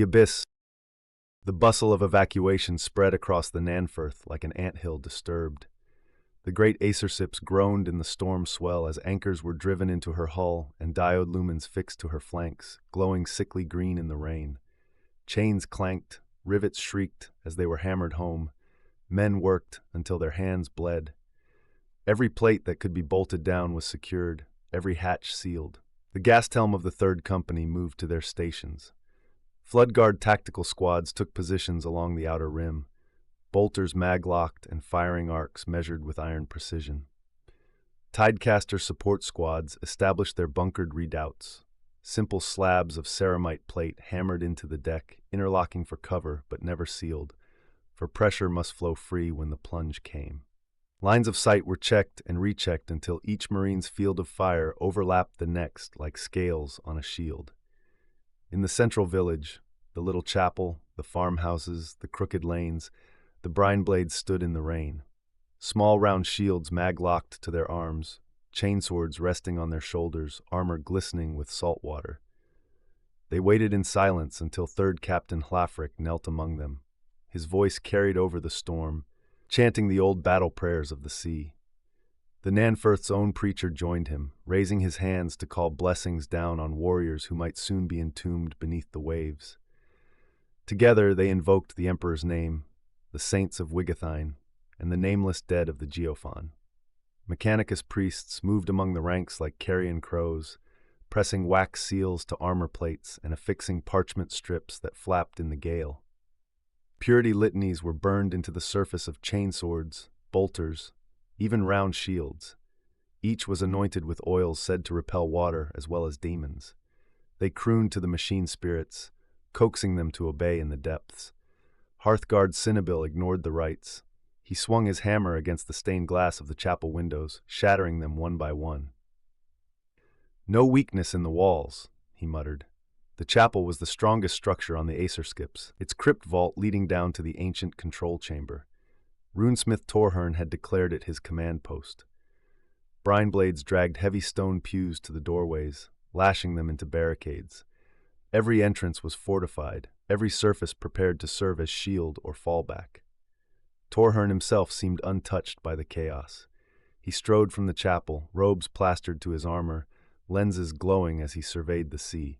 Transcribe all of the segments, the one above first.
abyss. The bustle of evacuation spread across the Nanfirth like an anthill disturbed. The great aerorships groaned in the storm swell as anchors were driven into her hull and diode lumens fixed to her flanks, glowing sickly green in the rain. Chains clanked, rivets shrieked as they were hammered home. Men worked until their hands bled. Every plate that could be bolted down was secured, every hatch sealed. The gas helm of the 3rd Company moved to their stations. Floodguard tactical squads took positions along the outer rim, bolters mag-locked and firing arcs measured with iron precision. Tidecaster support squads established their bunkered redoubts, simple slabs of ceramite plate hammered into the deck, interlocking for cover but never sealed, for pressure must flow free when the plunge came. Lines of sight were checked and rechecked until each Marine's field of fire overlapped the next like scales on a shield. In the central village, the little chapel, the farmhouses, the crooked lanes, the brine blades stood in the rain. Small round shields mag-locked to their arms, chainswords resting on their shoulders, armor glistening with salt water. They waited in silence until 3rd Captain Hlafric knelt among them. His voice carried over the storm, chanting the old battle prayers of the sea. The Nanfirth's own preacher joined him, raising his hands to call blessings down on warriors who might soon be entombed beneath the waves. Together they invoked the Emperor's name, the saints of Wigathine, and the nameless dead of the Geofon. Mechanicus priests moved among the ranks like carrion crows, pressing wax seals to armor plates and affixing parchment strips that flapped in the gale. Purity litanies were burned into the surface of chainswords, bolters, even round shields. Each was anointed with oils said to repel water as well as demons. They crooned to the machine spirits, coaxing them to obey in the depths. Hearthguard Cinnabil ignored the rites. He swung his hammer against the stained glass of the chapel windows, shattering them one by one. "No weakness in the walls," he muttered. The chapel was the strongest structure on the aerorships, its crypt vault leading down to the ancient control chamber. Runesmith Torhern had declared it his command post. Brine blades dragged heavy stone pews to the doorways, lashing them into barricades. Every entrance was fortified, every surface prepared to serve as shield or fallback. Torhern himself seemed untouched by the chaos. He strode from the chapel, robes plastered to his armor, lenses glowing as he surveyed the sea.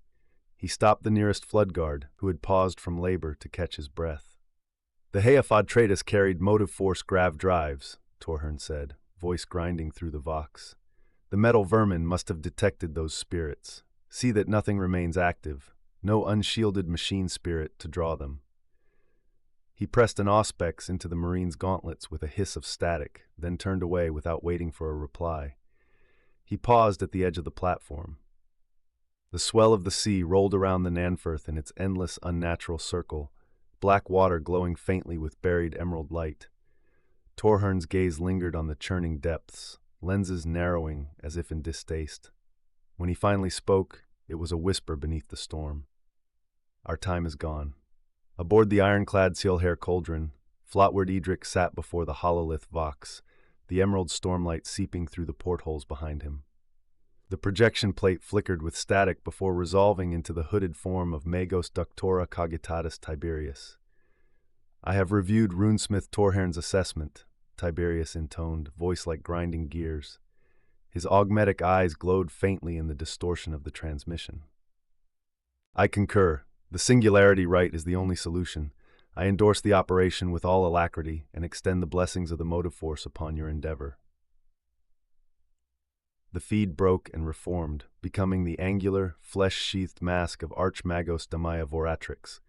He stopped the nearest floodguard, who had paused from labor to catch his breath. "The Heafod Tratus carried motive force grav drives," Torhern said, voice grinding through the vox. "The metal vermin must have detected those spirits. See that nothing remains active, no unshielded machine spirit to draw them." He pressed an auspex into the Marine's gauntlets with a hiss of static, then turned away without waiting for a reply. He paused at the edge of the platform. The swell of the sea rolled around the Nanfirth in its endless, unnatural circle, black water glowing faintly with buried emerald light. Torhern's gaze lingered on the churning depths, lenses narrowing as if in distaste. When he finally spoke, it was a whisper beneath the storm. "Our time is gone." Aboard the ironclad Sealhair Cauldron, Flotward Edric sat before the hololith Vox, the emerald stormlight seeping through the portholes behind him. The projection plate flickered with static before resolving into the hooded form of Magos Ductora Cogitatus Tiberius. "I have reviewed Runesmith Torhern's assessment," Tiberius intoned, voice like grinding gears. His augmetic eyes glowed faintly in the distortion of the transmission. "I concur. The singularity right is the only solution. I endorse the operation with all alacrity and extend the blessings of the motive force upon your endeavor." The feed broke and reformed, becoming the angular, flesh-sheathed mask of Archmagos Damaya Voratrix.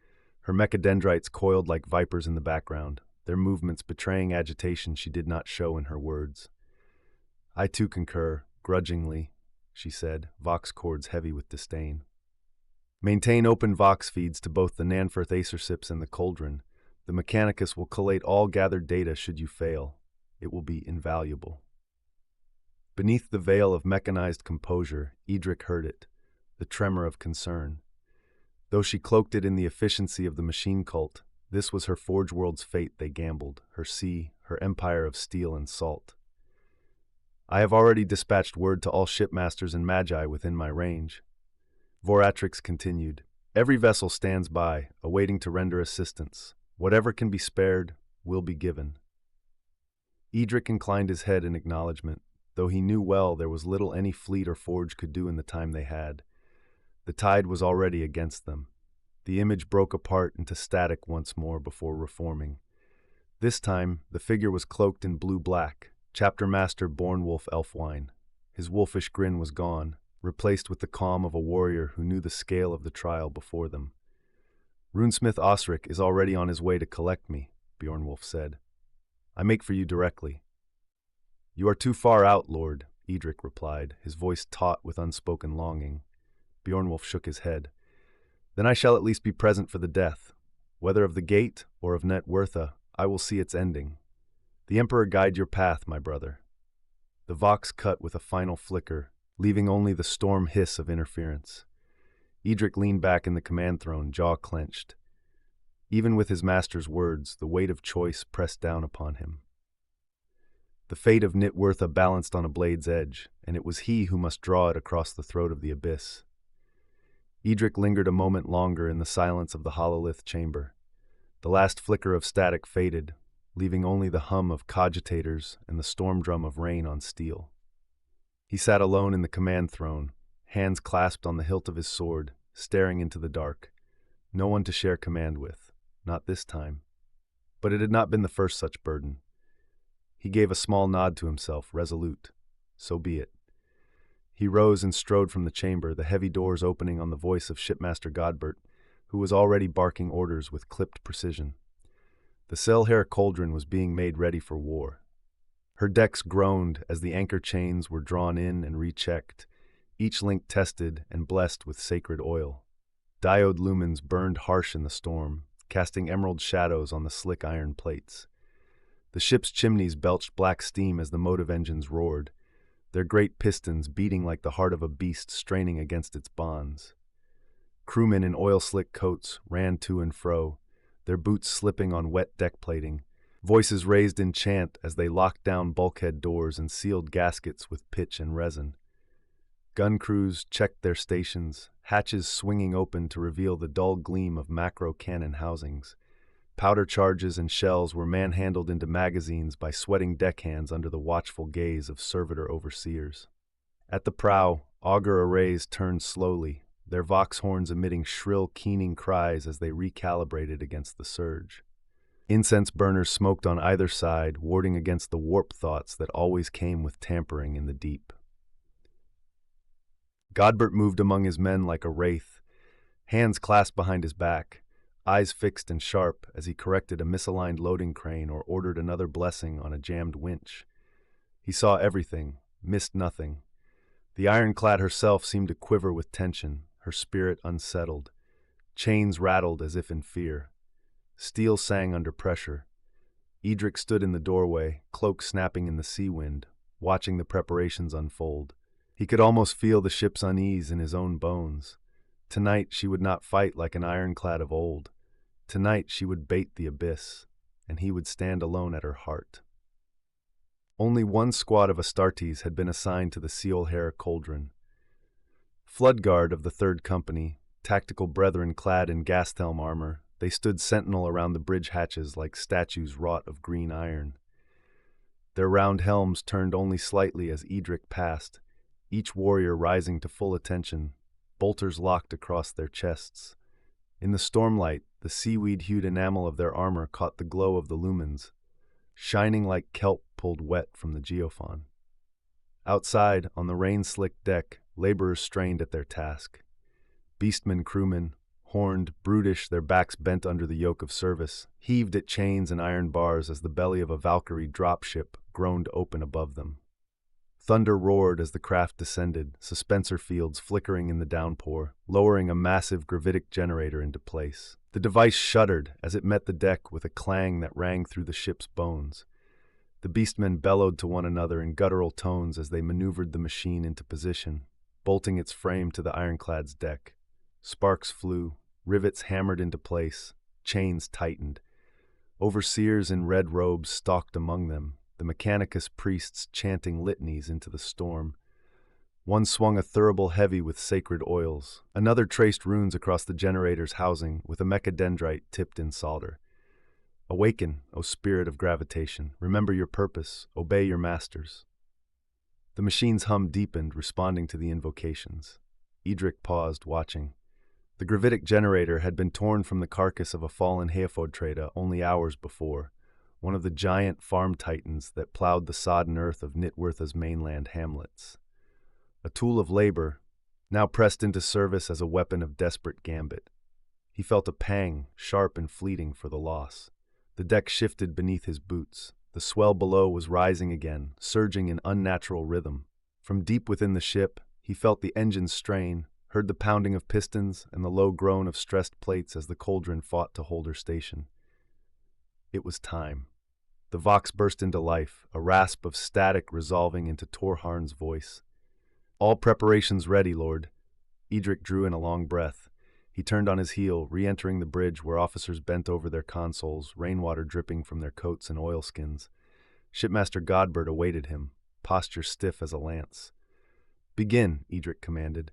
Her mechadendrites coiled like vipers in the background, their movements betraying agitation she did not show in her words. "I too concur, grudgingly," she said, vox cords heavy with disdain. "Maintain open vox feeds to both the Nanfirth aerorships and the Cauldron. The Mechanicus will collate all gathered data should you fail. It will be invaluable." Beneath the veil of mechanized composure, Edric heard it, the tremor of concern. Though she cloaked it in the efficiency of the machine cult, this was her Forge World's fate they gambled, her sea, her empire of steel and salt. "I have already dispatched word to all shipmasters and magi within my range." Voratrix continued, Every vessel stands by, awaiting to render assistance. Whatever can be spared will be given. Edric inclined his head in acknowledgement, though he knew well there was little any fleet or forge could do in the time they had. The tide was already against them. The image broke apart into static once more before reforming. This time, the figure was cloaked in blue-black, Chapter Master Bornwolf Elfwine. His wolfish grin was gone, replaced with the calm of a warrior who knew the scale of the trial before them. "Runesmith Osric is already on his way to collect me," Bjornwolf said. "I make for you directly." "You are too far out, Lord," Edric replied, his voice taut with unspoken longing. Bjornwolf shook his head. "Then I shall at least be present for the death. Whether of the gate or of Networtha, I will see its ending. The Emperor guide your path, my brother." The vox cut with a final flicker, leaving only the storm hiss of interference. Edric leaned back in the command throne, jaw clenched. Even with his master's words, the weight of choice pressed down upon him. The fate of Nitwortha balanced on a blade's edge, and it was he who must draw it across the throat of the abyss. Edric lingered a moment longer in the silence of the hololith chamber. The last flicker of static faded, leaving only the hum of cogitators and the storm drum of rain on steel. He sat alone in the command throne, hands clasped on the hilt of his sword, staring into the dark. No one to share command with, not this time. But it had not been the first such burden. He gave a small nod to himself, resolute. So be it. He rose and strode from the chamber, the heavy doors opening on the voice of Shipmaster Godbert, who was already barking orders with clipped precision. The Selhair cauldron was being made ready for war. Her decks groaned as the anchor chains were drawn in and rechecked, each link tested and blessed with sacred oil. Diode lumens burned harsh in the storm, casting emerald shadows on the slick iron plates. The ship's chimneys belched black steam as the motive engines roared, their great pistons beating like the heart of a beast straining against its bonds. Crewmen in oil-slick coats ran to and fro, their boots slipping on wet deck plating, voices raised in chant as they locked down bulkhead doors and sealed gaskets with pitch and resin. Gun crews checked their stations, hatches swinging open to reveal the dull gleam of macro cannon housings. Powder charges and shells were manhandled into magazines by sweating deckhands under the watchful gaze of servitor overseers. At the prow, auger arrays turned slowly, their vox horns emitting shrill, keening cries as they recalibrated against the surge. Incense burners smoked on either side, warding against the warp thoughts that always came with tampering in the deep. Godbert moved among his men like a wraith, hands clasped behind his back, eyes fixed and sharp as he corrected a misaligned loading crane or ordered another blessing on a jammed winch. He saw everything, missed nothing. The ironclad herself seemed to quiver with tension, her spirit unsettled. Chains rattled as if in fear. Steel sang under pressure. Edric stood in the doorway, cloak snapping in the sea wind, watching the preparations unfold. He could almost feel the ship's unease in his own bones. Tonight she would not fight like an ironclad of old. Tonight she would bait the abyss, and he would stand alone at her heart. Only one squad of Astartes had been assigned to the Selhair cauldron. Floodguard of the 3rd Company, tactical brethren clad in Gasthelm armor, they stood sentinel around the bridge hatches like statues wrought of green iron. Their round helms turned only slightly as Edric passed, each warrior rising to full attention, bolters locked across their chests. In the stormlight, the seaweed-hued enamel of their armor caught the glow of the lumens, shining like kelp pulled wet from the Geofon. Outside, on the rain-slicked deck, laborers strained at their task. Beastmen crewmen, horned, brutish, their backs bent under the yoke of service, heaved at chains and iron bars as the belly of a Valkyrie dropship groaned open above them. Thunder roared as the craft descended, suspensor fields flickering in the downpour, lowering a massive gravitic generator into place. The device shuddered as it met the deck with a clang that rang through the ship's bones. The beastmen bellowed to one another in guttural tones as they maneuvered the machine into position, bolting its frame to the ironclad's deck. Sparks flew, rivets hammered into place, chains tightened. Overseers in red robes stalked among them, the Mechanicus priests chanting litanies into the storm. One swung a thurible heavy with sacred oils. Another traced runes across the generator's housing with a mechadendrite tipped in solder. Awaken, O spirit of gravitation. Remember your purpose. Obey your masters. The machine's hum deepened, responding to the invocations. Edric paused, watching. The gravitic generator had been torn from the carcass of a fallen Hālgengas only hours before, one of the giant farm titans that plowed the sodden earth of Nitwortha's mainland hamlets. A tool of labor, now pressed into service as a weapon of desperate gambit. He felt a pang, sharp and fleeting, for the loss. The deck shifted beneath his boots. The swell below was rising again, surging in unnatural rhythm. From deep within the ship, he felt the engine's strain, heard the pounding of pistons and the low groan of stressed plates as the cauldron fought to hold her station. It was time. The vox burst into life, a rasp of static resolving into Torharn's voice. All preparations ready, Lord. Edric drew in a long breath. He turned on his heel, re-entering the bridge where officers bent over their consoles, rainwater dripping from their coats and oilskins. Shipmaster Godbert awaited him, posture stiff as a lance. Begin, Edric commanded.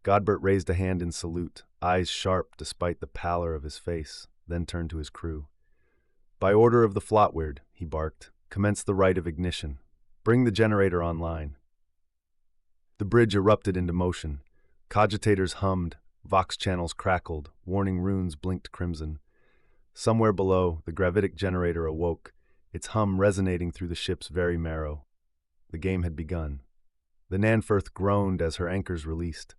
Godbert raised a hand in salute, eyes sharp despite the pallor of his face, then turned to his crew. By order of the Flotweird, he barked, commence the rite of ignition. Bring the generator online. The bridge erupted into motion. Cogitators hummed, vox channels crackled, warning runes blinked crimson. Somewhere below, the gravitic generator awoke, its hum resonating through the ship's very marrow. The game had begun. The Nanfirth groaned as her anchors released.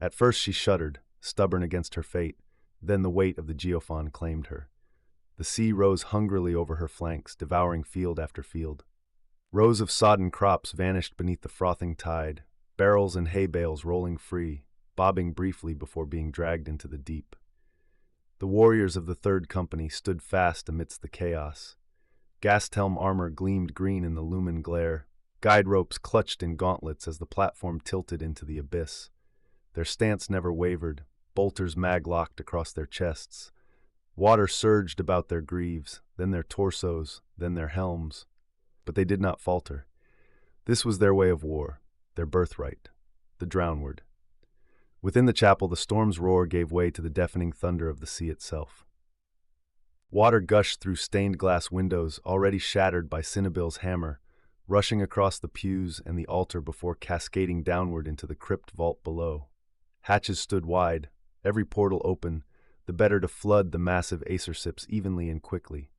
At first she shuddered, stubborn against her fate, then the weight of the Geofon claimed her. The sea rose hungrily over her flanks, devouring field after field. Rows of sodden crops vanished beneath the frothing tide, barrels and hay bales rolling free, bobbing briefly before being dragged into the deep. The warriors of the Third Company stood fast amidst the chaos. Gasthelm armor gleamed green in the lumen glare. Guide ropes clutched in gauntlets as the platform tilted into the abyss. Their stance never wavered, bolters mag-locked across their chests. Water surged about their greaves, then their torsos, then their helms. But they did not falter. This was their way of war, their birthright, the drownward. Within the chapel, the storm's roar gave way to the deafening thunder of the sea itself. Water gushed through stained glass windows, already shattered by Cinnabil's hammer, rushing across the pews and the altar before cascading downward into the crypt vault below. Hatches stood wide, every portal open, the better to flood the massive acersips evenly and quickly.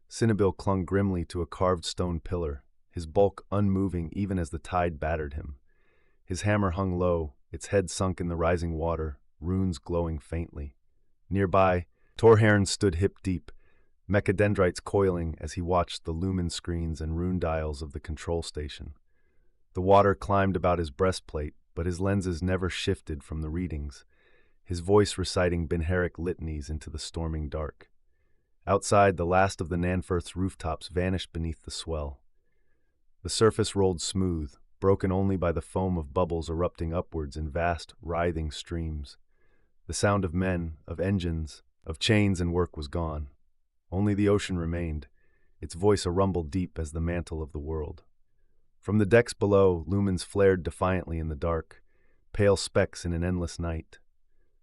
Cinnabil clung grimly to a carved stone pillar, his bulk unmoving even as the tide battered him. His hammer hung low, its head sunk in the rising water, runes glowing faintly. Nearby, Torharn stood hip-deep, mechadendrites coiling as he watched the lumen screens and rune dials of the control station. The water climbed about his breastplate, but his lenses never shifted from the readings, his voice reciting Benheric litanies into the storming dark. Outside, the last of the Nanfirth's rooftops vanished beneath the swell. The surface rolled smooth, broken only by the foam of bubbles erupting upwards in vast, writhing streams. The sound of men, of engines, of chains and work was gone. Only the ocean remained, its voice a rumble deep as the mantle of the world. From the decks below, lumens flared defiantly in the dark, pale specks in an endless night.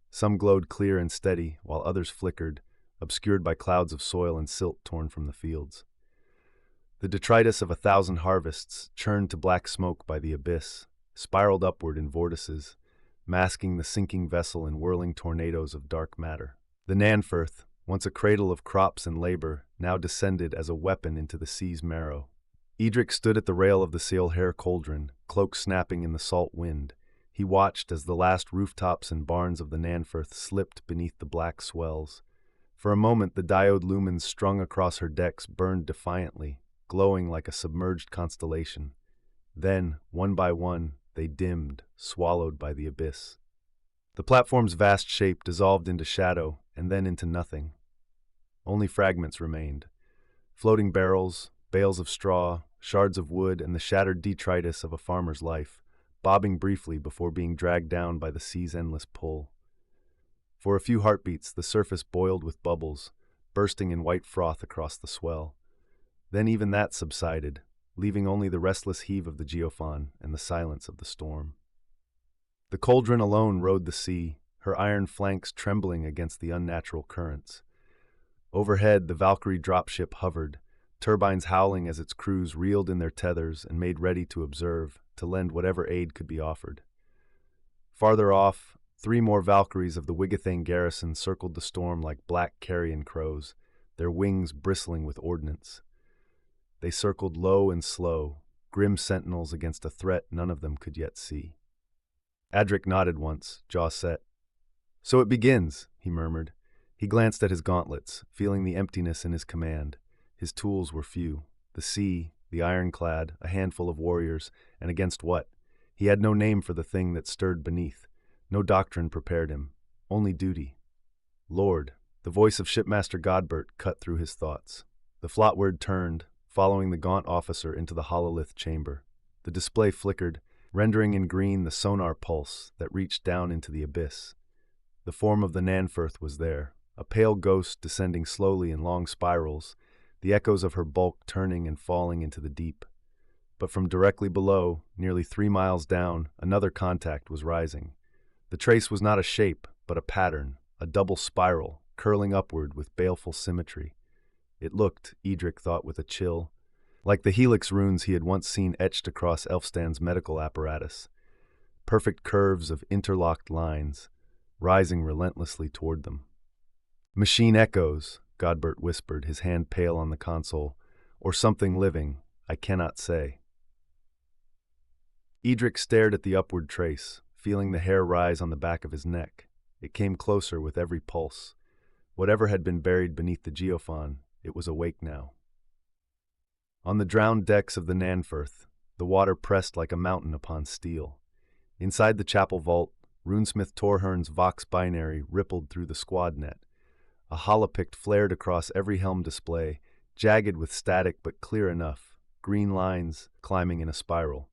Some glowed clear and steady, while others flickered, obscured by clouds of soil and silt torn from the fields. The detritus of 1,000 harvests, churned to black smoke by the abyss, spiraled upward in vortices, masking the sinking vessel in whirling tornadoes of dark matter. The Nanfirth, once a cradle of crops and labor, now descended as a weapon into the sea's marrow. Edric stood at the rail of the Sealhair cauldron, cloak snapping in the salt wind. He watched as the last rooftops and barns of the Nanfirth slipped beneath the black swells. For a moment, the diode lumens strung across her decks burned defiantly, glowing like a submerged constellation. Then, one by one, they dimmed, swallowed by the abyss. The platform's vast shape dissolved into shadow and then into nothing. Only fragments remained. Floating barrels, bales of straw, shards of wood, and the shattered detritus of a farmer's life, bobbing briefly before being dragged down by the sea's endless pull. For a few heartbeats, the surface boiled with bubbles, bursting in white froth across the swell. Then even that subsided, leaving only the restless heave of the Geofon and the silence of the storm. The cauldron alone rode the sea, her iron flanks trembling against the unnatural currents. Overhead, the Valkyrie dropship hovered, turbines howling as its crews reeled in their tethers and made ready to observe, to lend whatever aid could be offered. Farther off, 3 more Valkyries of the Wigathane garrison circled the storm like black carrion crows, their wings bristling with ordnance. They circled low and slow, grim sentinels against a threat none of them could yet see. Adric nodded once, jaw set. "So it begins," he murmured. He glanced at his gauntlets, feeling the emptiness in his command. His tools were few. The sea, the ironclad, a handful of warriors, and against what? He had no name for the thing that stirred beneath. No doctrine prepared him. Only duty. "Lord," the voice of Shipmaster Godbert cut through his thoughts. The flotward turned, following the gaunt officer into the hololith chamber. The display flickered, rendering in green the sonar pulse that reached down into the abyss. The form of the Nanfirth was there, a pale ghost descending slowly in long spirals, the echoes of her bulk turning and falling into the deep. But from directly below, nearly 3 miles down, another contact was rising. The trace was not a shape, but a pattern, a double spiral, curling upward with baleful symmetry. It looked, Edric thought with a chill, like the helix runes he had once seen etched across Elfstan's medical apparatus. Perfect curves of interlocked lines, rising relentlessly toward them. "Machine echoes," Godbert whispered, his hand pale on the console. "Or something living, I cannot say." Edric stared at the upward trace, feeling the hair rise on the back of his neck. It came closer with every pulse. Whatever had been buried beneath the Geofon, it was awake now. On the drowned decks of the Nanfirth, the water pressed like a mountain upon steel. Inside the chapel vault, runesmith Torhern's Vox binary rippled through the squad net. A holopict flared across every helm display, jagged with static but clear enough, green lines climbing in a spiral.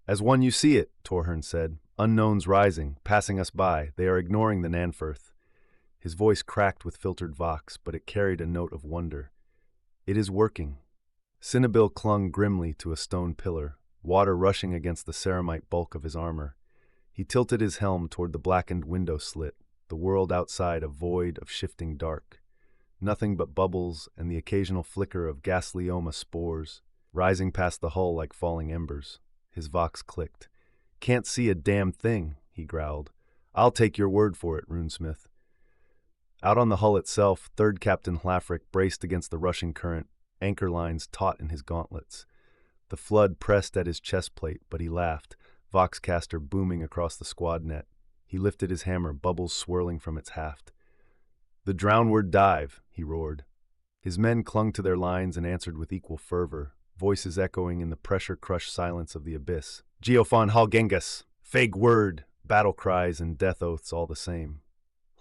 "As one you see it," Torhern said. "Unknowns rising, passing us by. They are ignoring the Nanfirth." His voice cracked with filtered vox, but it carried a note of wonder. "It is working." Cinnabil clung grimly to a stone pillar, water rushing against the ceramite bulk of his armor. He tilted his helm toward the blackened window slit, the world outside a void of shifting dark. Nothing but bubbles and the occasional flicker of gaslioma spores, rising past the hull like falling embers. His vox clicked. "Can't see a damn thing," he growled. "I'll take your word for it, runesmith." Out on the hull itself, 3rd Captain Hlafric braced against the rushing current, anchor lines taut in his gauntlets. The flood pressed at his chest plate, but he laughed, voxcaster booming across the squad net. He lifted his hammer, bubbles swirling from its haft. "The drownward dive," he roared. His men clung to their lines and answered with equal fervor, voices echoing in the pressure-crushed silence of the abyss. "Geofon Hālgengas! Fake word!" Battle cries and death oaths all the same.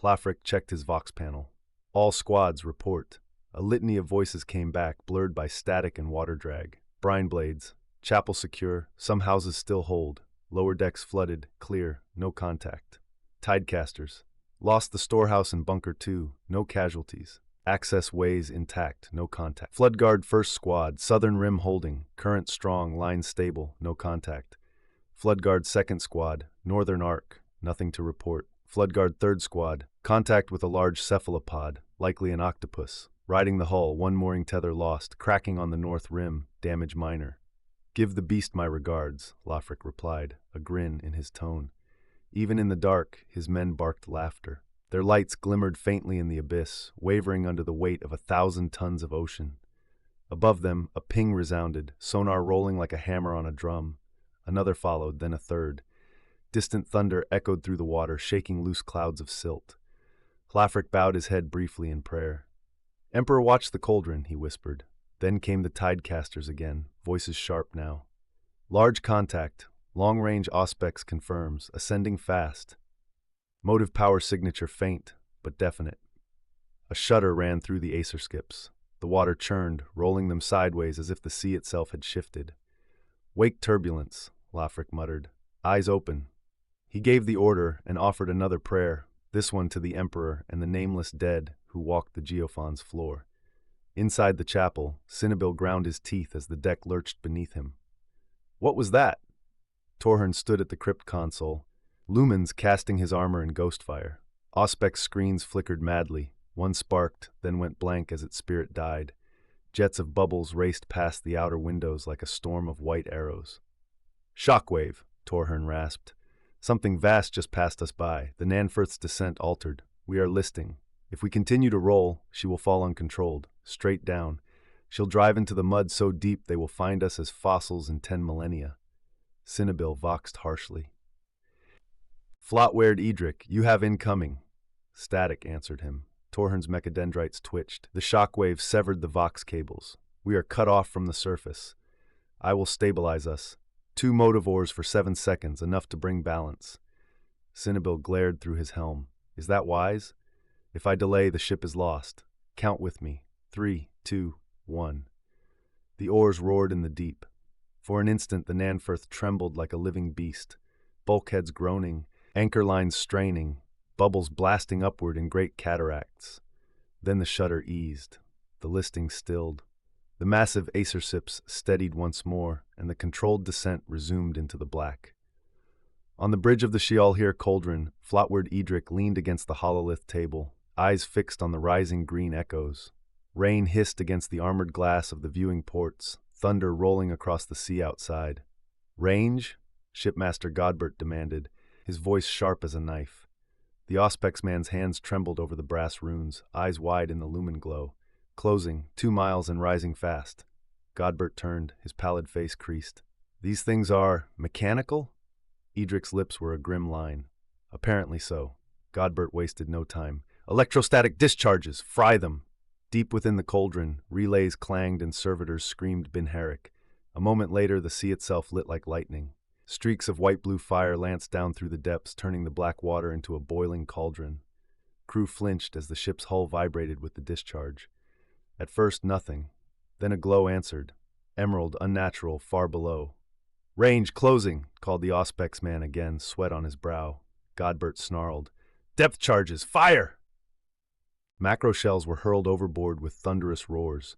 Hlafric checked his vox panel. "All squads, report." A litany of voices came back, blurred by static and water drag. "Brine blades. Chapel secure. Some houses still hold. Lower decks flooded. Clear. No contact. Tidecasters. Lost the storehouse and bunker too. No casualties. Access ways intact. No contact. Floodguard 1st Squad. Southern rim holding. Current strong. Line stable. No contact. Floodguard 2nd Squad. Northern arc. Nothing to report. Floodguard 3rd Squad. Contact with a large cephalopod, likely an octopus. Riding the hull, 1 mooring tether lost, cracking on the north rim, damage minor. "Give the beast my regards," Hlafric replied, a grin in his tone. Even in the dark, his men barked laughter. Their lights glimmered faintly in the abyss, wavering under the weight of 1,000 tons of ocean. Above them, a ping resounded, sonar rolling like a hammer on a drum. Another followed, then a third. Distant thunder echoed through the water, shaking loose clouds of silt. Hlafric bowed his head briefly in prayer. "Emperor, watch the cauldron," he whispered. Then came the tidecasters again, voices sharp now. "Large contact. Long-range auspex confirms. Ascending fast. Motive power signature faint, but definite." A shudder ran through the Acer skips. The water churned, rolling them sideways as if the sea itself had shifted. "Wake turbulence," Hlafric muttered. "Eyes open." He gave the order and offered another prayer, this one to the Emperor and the nameless dead who walked the Geofon's floor. Inside the chapel, Cinnabil ground his teeth as the deck lurched beneath him. "What was that?" Torhern stood at the crypt console, Lumens casting his armor in ghostfire. Auspec's screens flickered madly. One sparked, then went blank as its spirit died. Jets of bubbles raced past the outer windows like a storm of white arrows. Shockwave, Torhern rasped. Something vast just passed us by. The Nanfirth's descent altered. We are listing. If we continue to roll, she will fall uncontrolled, straight down. She'll drive into the mud so deep they will find us as fossils in 10 millennia. Cinnabil voxed harshly. Flotwared Edric, you have incoming. Static answered him. Torhern's mechadendrites twitched. The shockwave severed the vox cables. We are cut off from the surface. I will stabilize us. 2 motivores for 7 seconds, enough to bring balance. Cinnabil glared through his helm. Is that wise? If I delay, the ship is lost. Count with me. 3, 2, 1. The oars roared in the deep. For an instant, the Nanfirth trembled like a living beast. Bulkheads groaning, anchor lines straining, bubbles blasting upward in great cataracts. Then the shudder eased. The listing stilled. The massive acersips steadied once more, and the controlled descent resumed into the black. On the bridge of the Sheol-Here cauldron, Flotward Edric leaned against the hololith table, eyes fixed on the rising green echoes. Rain hissed against the armored glass of the viewing ports, thunder rolling across the sea outside. Range? Shipmaster Godbert demanded, his voice sharp as a knife. The Auspex man's hands trembled over the brass runes, eyes wide in the lumen glow. Closing, 2 miles and rising fast. Godbert turned, his pallid face creased. These things are mechanical? Edric's lips were a grim line. Apparently so. Godbert wasted no time. Electrostatic discharges! Fry them! Deep within the cauldron, relays clanged and servitors screamed Binheric. A moment later, the sea itself lit like lightning. Streaks of white-blue fire lanced down through the depths, turning the black water into a boiling cauldron. Crew flinched as the ship's hull vibrated with the discharge. At first, nothing. Then a glow answered. Emerald, unnatural, far below. Range closing, called the Auspex man again, sweat on his brow. Godbert snarled. Depth charges, fire! Macro shells were hurled overboard with thunderous roars.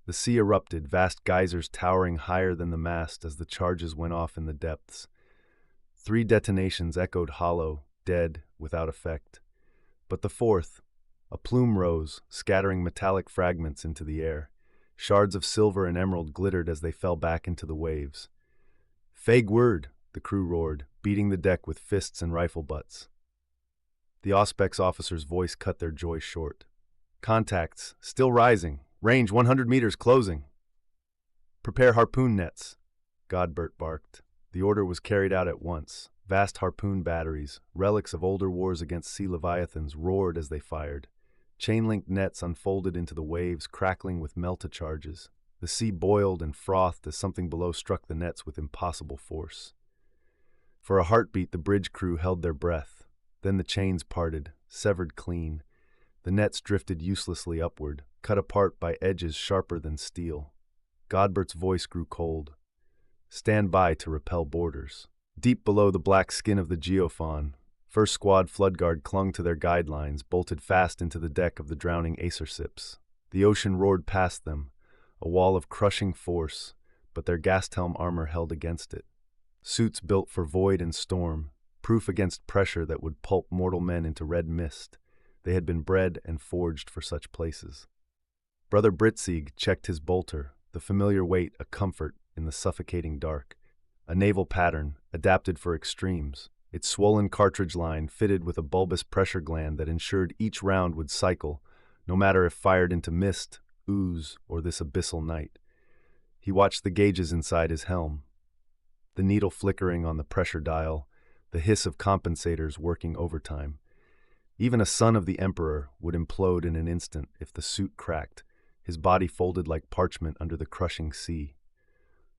The sea erupted, vast geysers towering higher than the mast as the charges went off in the depths. 3 detonations echoed hollow, dead, without effect. But the 4th, a plume rose, scattering metallic fragments into the air. Shards of silver and emerald glittered as they fell back into the waves. Fag word, the crew roared, beating the deck with fists and rifle butts. The Auspex officer's voice cut their joy short. Contacts, still rising. Range 100 meters closing. Prepare harpoon nets, Godbert barked. The order was carried out at once. Vast harpoon batteries, relics of older wars against sea leviathans, roared as they fired. Chain-linked nets unfolded into the waves, crackling with melta charges. The sea boiled and frothed as something below struck the nets with impossible force. For a heartbeat, the bridge crew held their breath. Then the chains parted, severed clean. The nets drifted uselessly upward, cut apart by edges sharper than steel. Godbert's voice grew cold. Stand by to repel boarders. Deep below the black skin of the Geofon, First Squad Floodguard clung to their guidelines, bolted fast into the deck of the drowning acersips. The ocean roared past them, a wall of crushing force, but their gas-helm armor held against it. Suits built for void and storm, proof against pressure that would pulp mortal men into red mist. They had been bred and forged for such places. Brother Britzig checked his bolter, the familiar weight a comfort in the suffocating dark. A naval pattern, adapted for extremes, its swollen cartridge line fitted with a bulbous pressure gland that ensured each round would cycle, no matter if fired into mist, ooze, or this abyssal night. He watched the gauges inside his helm, the needle flickering on the pressure dial, the hiss of compensators working overtime. Even a son of the Emperor would implode in an instant if the suit cracked, his body folded like parchment under the crushing sea.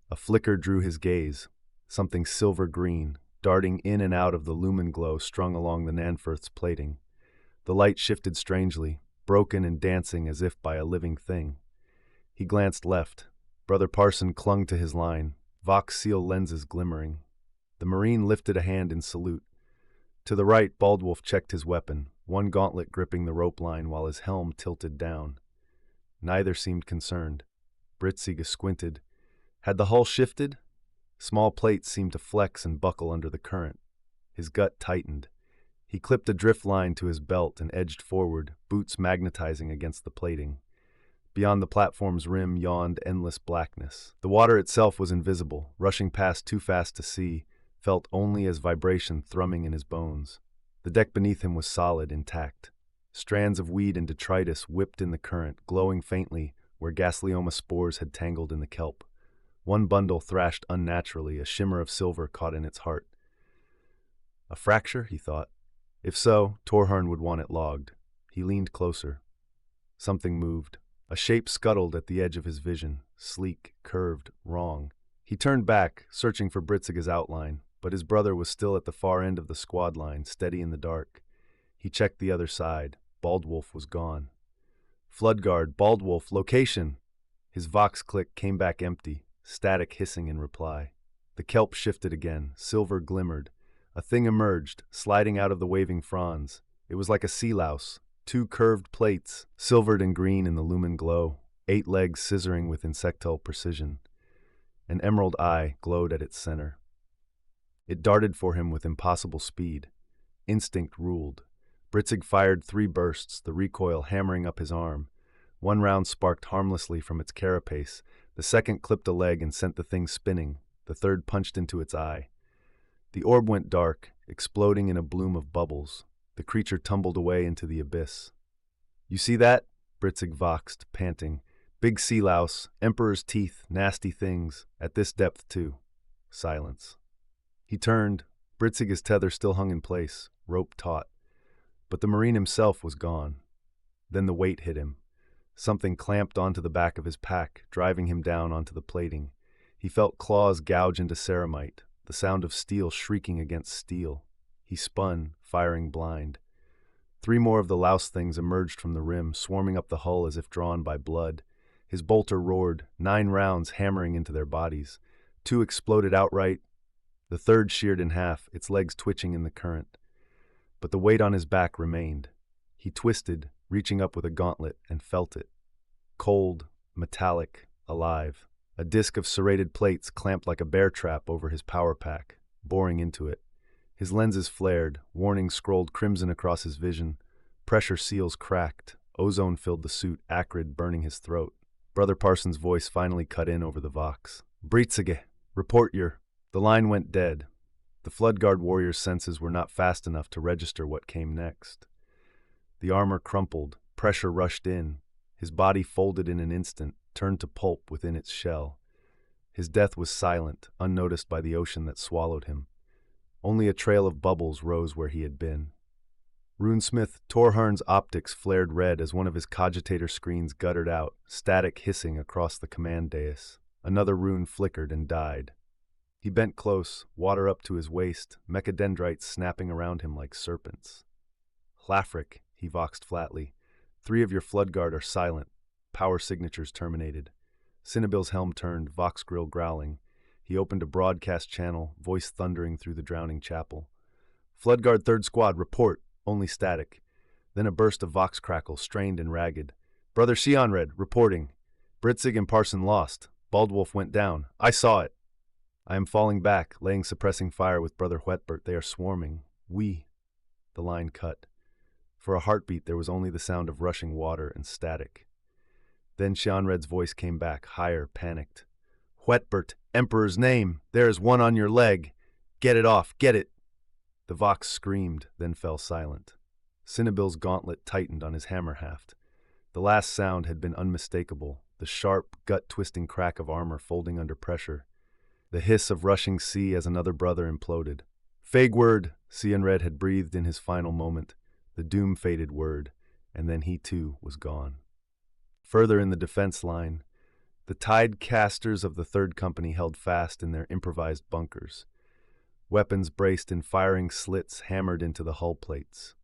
A flicker drew his gaze, something silver-green, darting in and out of the lumen glow strung along the Nanfirth's plating. The light shifted strangely, broken and dancing as if by a living thing. He glanced left. Brother Parson clung to his line, Vox seal lenses glimmering. The Marine lifted a hand in salute. To the right, Baldwulf checked his weapon, one gauntlet gripping the rope line while his helm tilted down. Neither seemed concerned. Britzig squinted. Had the hull shifted? Small plates seemed to flex and buckle under the current. His gut tightened. He clipped a drift line to his belt and edged forward, boots magnetizing against the plating. Beyond the platform's rim yawned endless blackness. The water itself was invisible, rushing past too fast to see, felt only as vibration thrumming in his bones. The deck beneath him was solid, intact. Strands of weed and detritus whipped in the current, glowing faintly where gaslioma spores had tangled in the kelp. One bundle thrashed unnaturally, a shimmer of silver caught in its heart. A fracture, he thought. If so, Torharn would want it logged. He leaned closer. Something moved. A shape scuttled at the edge of his vision, sleek, curved, wrong. He turned back, searching for Britzige's outline, but his brother was still at the far end of the squad line, steady in the dark. He checked the other side. Baldwolf was gone. Floodguard, Baldwolf, location! His Vox click came back empty, static hissing in reply. The kelp shifted again, silver glimmered. A thing emerged, sliding out of the waving fronds. It was like a sea louse. 2 curved plates, silvered and green in the lumen glow, 8 legs scissoring with insectile precision. An emerald eye glowed at its center. It darted for him with impossible speed. Instinct ruled. Britzig fired 3 bursts, the recoil hammering up his arm. One round sparked harmlessly from its carapace. The second clipped a leg and sent the thing spinning. The third punched into its eye. The orb went dark, exploding in a bloom of bubbles. The creature tumbled away into the abyss. "You see that?" Britzig voxed, panting. "Big sea louse, emperor's teeth, nasty things. At this depth, too." Silence. He turned. Britzige's tether still hung in place, rope taut. But the Marine himself was gone. Then the weight hit him. Something clamped onto the back of his pack, driving him down onto the plating. He felt claws gouge into ceramite, the sound of steel shrieking against steel. He spun, firing blind. 3 more of the louse things emerged from the rim, swarming up the hull as if drawn by blood. His bolter roared, 9 rounds hammering into their bodies. 2 exploded outright. The third sheared in half, its legs twitching in the current. But the weight on his back remained. He twisted, reaching up with a gauntlet, and felt it. Cold, metallic, alive. A disc of serrated plates clamped like a bear trap over his power pack, boring into it. His lenses flared, warnings scrolled crimson across his vision. Pressure seals cracked. Ozone filled the suit, acrid, burning his throat. Brother Parsons' voice finally cut in over the vox. "Britzige, report your..." The line went dead. The Floodguard warrior's senses were not fast enough to register what came next. The armor crumpled, pressure rushed in. His body folded in an instant, turned to pulp within its shell. His death was silent, unnoticed by the ocean that swallowed him. Only a trail of bubbles rose where he had been. Runesmith Torharn's optics flared red as one of his cogitator screens guttered out, static hissing across the command dais. Another rune flickered and died. He bent close, water up to his waist, mechadendrites snapping around him like serpents. "Hlafric," he voxed flatly. 3 of your Floodguard are silent. Power signatures terminated. Cinnabil's helm turned, vox grill growling. He opened a broadcast channel, voice thundering through the drowning chapel. "Floodguard 3rd Squad, report." Only static. Then a burst of vox crackle, strained and ragged. "Brother Shionred, reporting. Britzig and Parson lost. Baldwolf went down. I saw it. I am falling back, laying suppressing fire with Brother Whetbert. They are swarming. We..." The line cut. For a heartbeat there was only the sound of rushing water and static. Then Shionred's voice came back, higher, panicked. "Whetbert, Emperor's name! There is one on your leg! Get it off, get it!" The vox screamed, then fell silent. Cinnabil's gauntlet tightened on his hammer haft. The last sound had been unmistakable, the sharp, gut-twisting crack of armor folding under pressure. The hiss of rushing sea as another brother imploded. "Fake word," Shionred had breathed in his final moment, the doom-fated word, and then he too was gone. Further in the defense line, the tide casters of the 3rd Company held fast in their improvised bunkers. Weapons braced in firing slits hammered into the hull plates.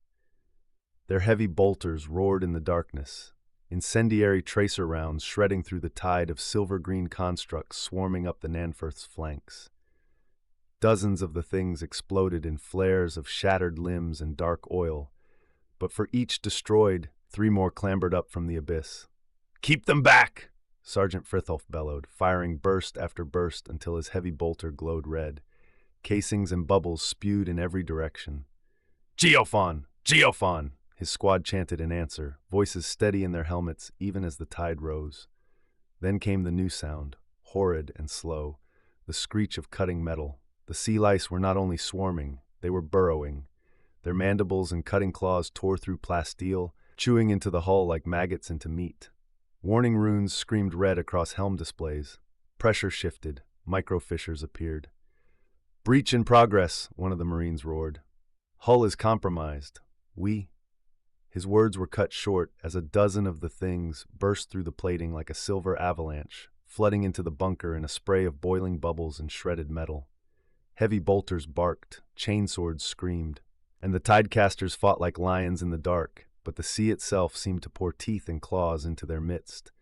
Their heavy bolters roared in the darkness, incendiary tracer rounds shredding through the tide of silver-green constructs swarming up the Nanfirth's flanks. Dozens of the things exploded in flares of shattered limbs and dark oil, but for each destroyed, 3 more clambered up from the abyss. "Keep them back!" Sergeant Fritholf bellowed, firing burst after burst until his heavy bolter glowed red. Casings and bubbles spewed in every direction. "Geofon! Geofon!" his squad chanted in answer, voices steady in their helmets even as the tide rose. Then came the new sound, horrid and slow, the screech of cutting metal. The sea lice were not only swarming, they were burrowing. Their mandibles and cutting claws tore through plasteel, chewing into the hull like maggots into meat. Warning runes screamed red across helm displays. Pressure shifted, micro-fissures appeared. "Breach in progress," one of the Marines roared. "Hull is compromised. His words were cut short as a dozen of the things burst through the plating like a silver avalanche, flooding into the bunker in a spray of boiling bubbles and shredded metal. Heavy bolters barked, chainswords screamed, and the tidecasters fought like lions in the dark, but the sea itself seemed to pour teeth and claws into their midst.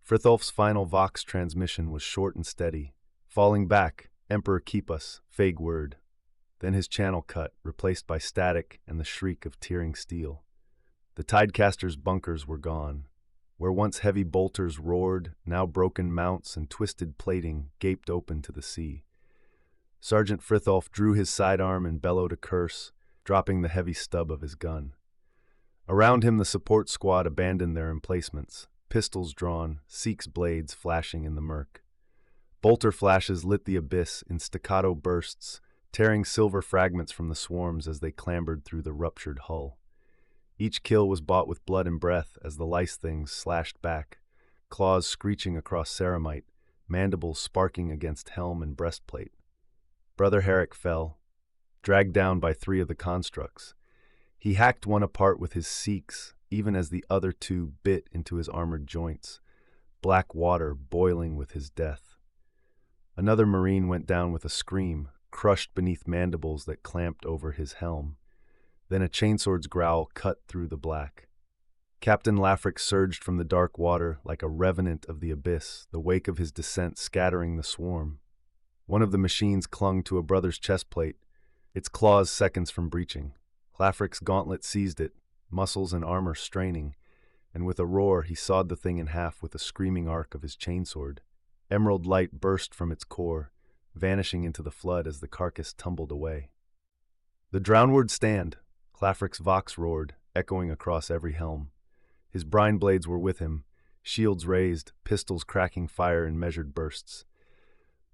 Fritholf's final Vox transmission was short and steady. "Falling back, Emperor keep us, vague word." Then his channel cut, replaced by static and the shriek of tearing steel. The tidecasters' bunkers were gone. Where once heavy bolters roared, now broken mounts and twisted plating gaped open to the sea. Sergeant Fritholf drew his sidearm and bellowed a curse, dropping the heavy stub of his gun. Around him the support squad abandoned their emplacements, pistols drawn, Sikh's blades flashing in the murk. Bolter flashes lit the abyss in staccato bursts, tearing silver fragments from the swarms as they clambered through the ruptured hull. Each kill was bought with blood and breath as the lice things slashed back, claws screeching across ceramite, mandibles sparking against helm and breastplate. Brother Herrick fell, dragged down by 3 of the constructs. He hacked one apart with his Sikhs, even as the other 2 bit into his armored joints, black water boiling with his death. Another Marine went down with a scream, crushed beneath mandibles that clamped over his helm. Then a chainsword's growl cut through the black. Captain Lafrick surged from the dark water like a revenant of the abyss, the wake of his descent scattering the swarm. One of the machines clung to a brother's chestplate, its claws seconds from breaching. Lafrick's gauntlet seized it, muscles and armor straining, and with a roar he sawed the thing in half with a screaming arc of his chainsword. Emerald light burst from its core, vanishing into the flood as the carcass tumbled away. "The drownward stand!" Lafrick's Vox roared, echoing across every helm. His brine blades were with him, shields raised, pistols cracking fire in measured bursts.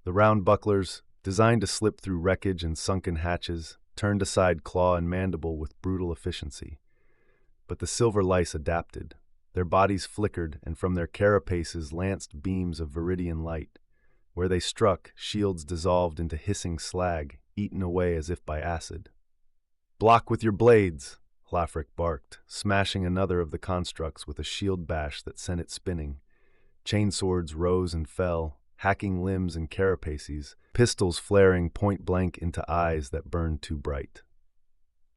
The round bucklers, designed to slip through wreckage and sunken hatches, turned aside claw and mandible with brutal efficiency. But the silver lice adapted. Their bodies flickered, and from their carapaces lanced beams of viridian light. Where they struck, shields dissolved into hissing slag, eaten away as if by acid. "Block with your blades!" Lafrick barked, smashing another of the constructs with a shield bash that sent it spinning. Chainswords rose and fell, hacking limbs and carapaces, pistols flaring point-blank into eyes that burned too bright.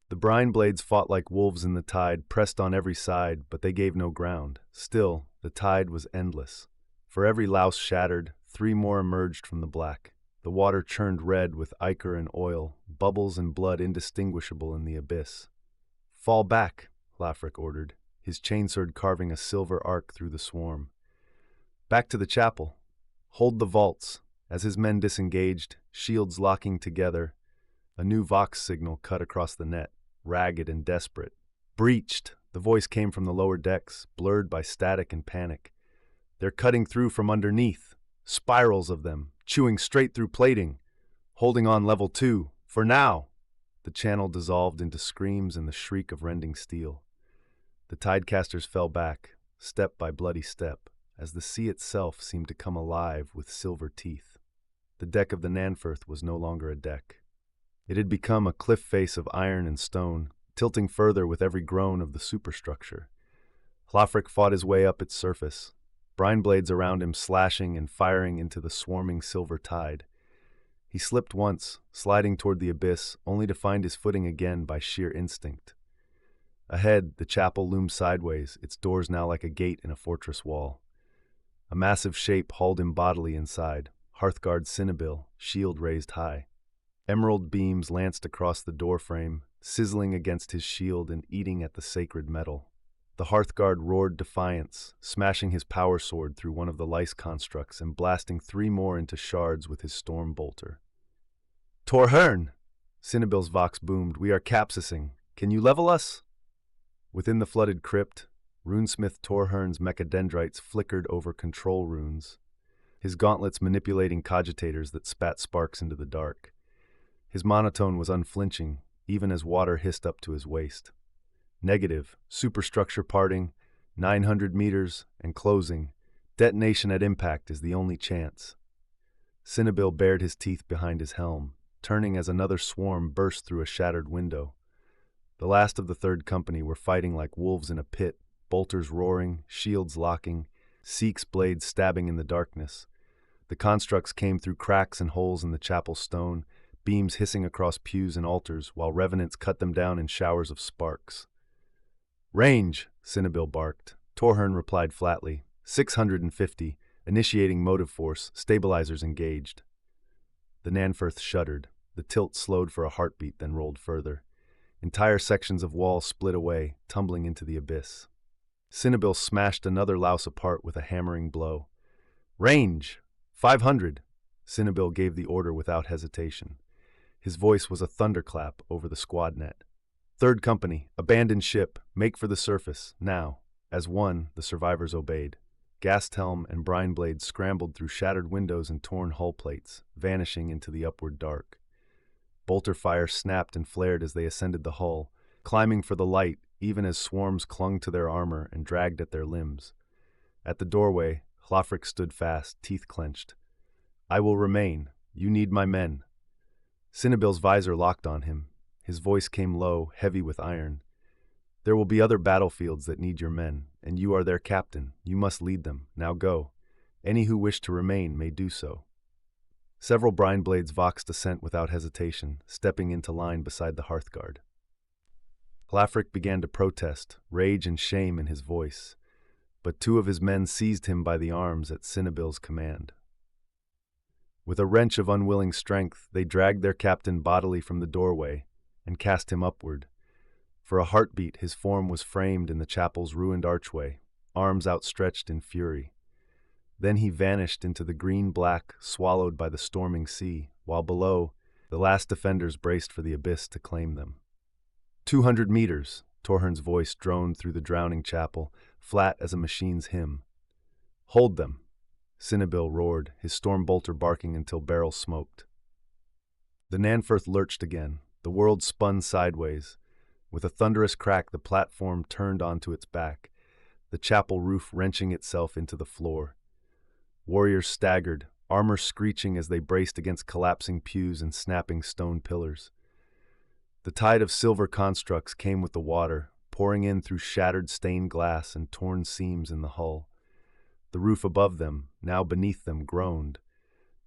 The brine blades fought like wolves in the tide, pressed on every side, but they gave no ground. Still, the tide was endless. For every louse shattered, 3 more emerged from the black. The water churned red with ichor and oil, bubbles and blood indistinguishable in the abyss. "Fall back," Lafrick ordered, his chainsword carving a silver arc through the swarm. "Back to the chapel. Hold the vaults." As his men disengaged, shields locking together, a new Vox signal cut across the net, ragged and desperate. "Breached!" The voice came from the lower decks, blurred by static and panic. "They're cutting through from underneath. Spirals of them, chewing straight through plating. Holding on level 2, for now!" The channel dissolved into screams and the shriek of rending steel. The tidecasters fell back, step by bloody step, as the sea itself seemed to come alive with silver teeth. The deck of the Nanfirth was no longer a deck. It had become a cliff face of iron and stone, tilting further with every groan of the superstructure. Lafrick fought his way up its surface, brine blades around him slashing and firing into the swarming silver tide. He slipped once, sliding toward the abyss, only to find his footing again by sheer instinct. Ahead, the chapel loomed sideways, its doors now like a gate in a fortress wall. A massive shape hauled him bodily inside, Hearthguard Cinnabil, shield raised high. Emerald beams lanced across the doorframe, sizzling against his shield and eating at the sacred metal. The Hearthguard roared defiance, smashing his power sword through one of the lice constructs and blasting 3 more into shards with his storm bolter. Torhern! Cinnabil's vox boomed. We are capsizing. Can you level us? Within the flooded crypt, runesmith Torhern's mechadendrites flickered over control runes, his gauntlets manipulating cogitators that spat sparks into the dark. His monotone was unflinching, even as water hissed up to his waist. Negative, superstructure parting, 900 meters, and closing. Detonation at impact is the only chance. Cinnabil bared his teeth behind his helm, turning as another swarm burst through a shattered window. The last of the third company were fighting like wolves in a pit, bolters roaring, shields locking, Seek's blades stabbing in the darkness. The constructs came through cracks and holes in the chapel stone, beams hissing across pews and altars, while revenants cut them down in showers of sparks. Range, Cinnabil barked. Torhern replied flatly. 650, initiating motive force, stabilizers engaged. The Nanfirth shuddered. The tilt slowed for a heartbeat, then rolled further. Entire sections of wall split away, tumbling into the abyss. Cinnabil smashed another louse apart with a hammering blow. Range! 500! Cinnabil gave the order without hesitation. His voice was a thunderclap over the squad net. Third company, abandon ship, make for the surface, now. As one, the survivors obeyed. Gast helm and brine blades scrambled through shattered windows and torn hull plates, vanishing into the upward dark. Bolter fire snapped and flared as they ascended the hull, climbing for the light even as swarms clung to their armor and dragged at their limbs. At the doorway, Hlafric stood fast, teeth clenched. I will remain. You need my men. Cinnabil's visor locked on him. His voice came low, heavy with iron. There will be other battlefields that need your men, and you are their captain. You must lead them. Now go. Any who wish to remain may do so. Several brine blades voxed assent without hesitation, stepping into line beside the hearthguard. Hlafric began to protest, rage and shame in his voice, but two of his men seized him by the arms at Cinnabil's command. With a wrench of unwilling strength, they dragged their captain bodily from the doorway and cast him upward. For a heartbeat, his form was framed in the chapel's ruined archway, arms outstretched in fury. Then he vanished into the green-black, swallowed by the storming sea, while below, the last defenders braced for the abyss to claim them. 200 meters, Torhern's voice droned through the drowning chapel, flat as a machine's hymn. Hold them, Cinnabil roared, his storm bolter barking until barrels smoked. The Nanfirth lurched again. The world spun sideways. With a thunderous crack, the platform turned onto its back, the chapel roof wrenching itself into the floor. Warriors staggered, armor screeching as they braced against collapsing pews and snapping stone pillars. The tide of silver constructs came with the water, pouring in through shattered stained glass and torn seams in the hull. The roof above them, now beneath them, groaned.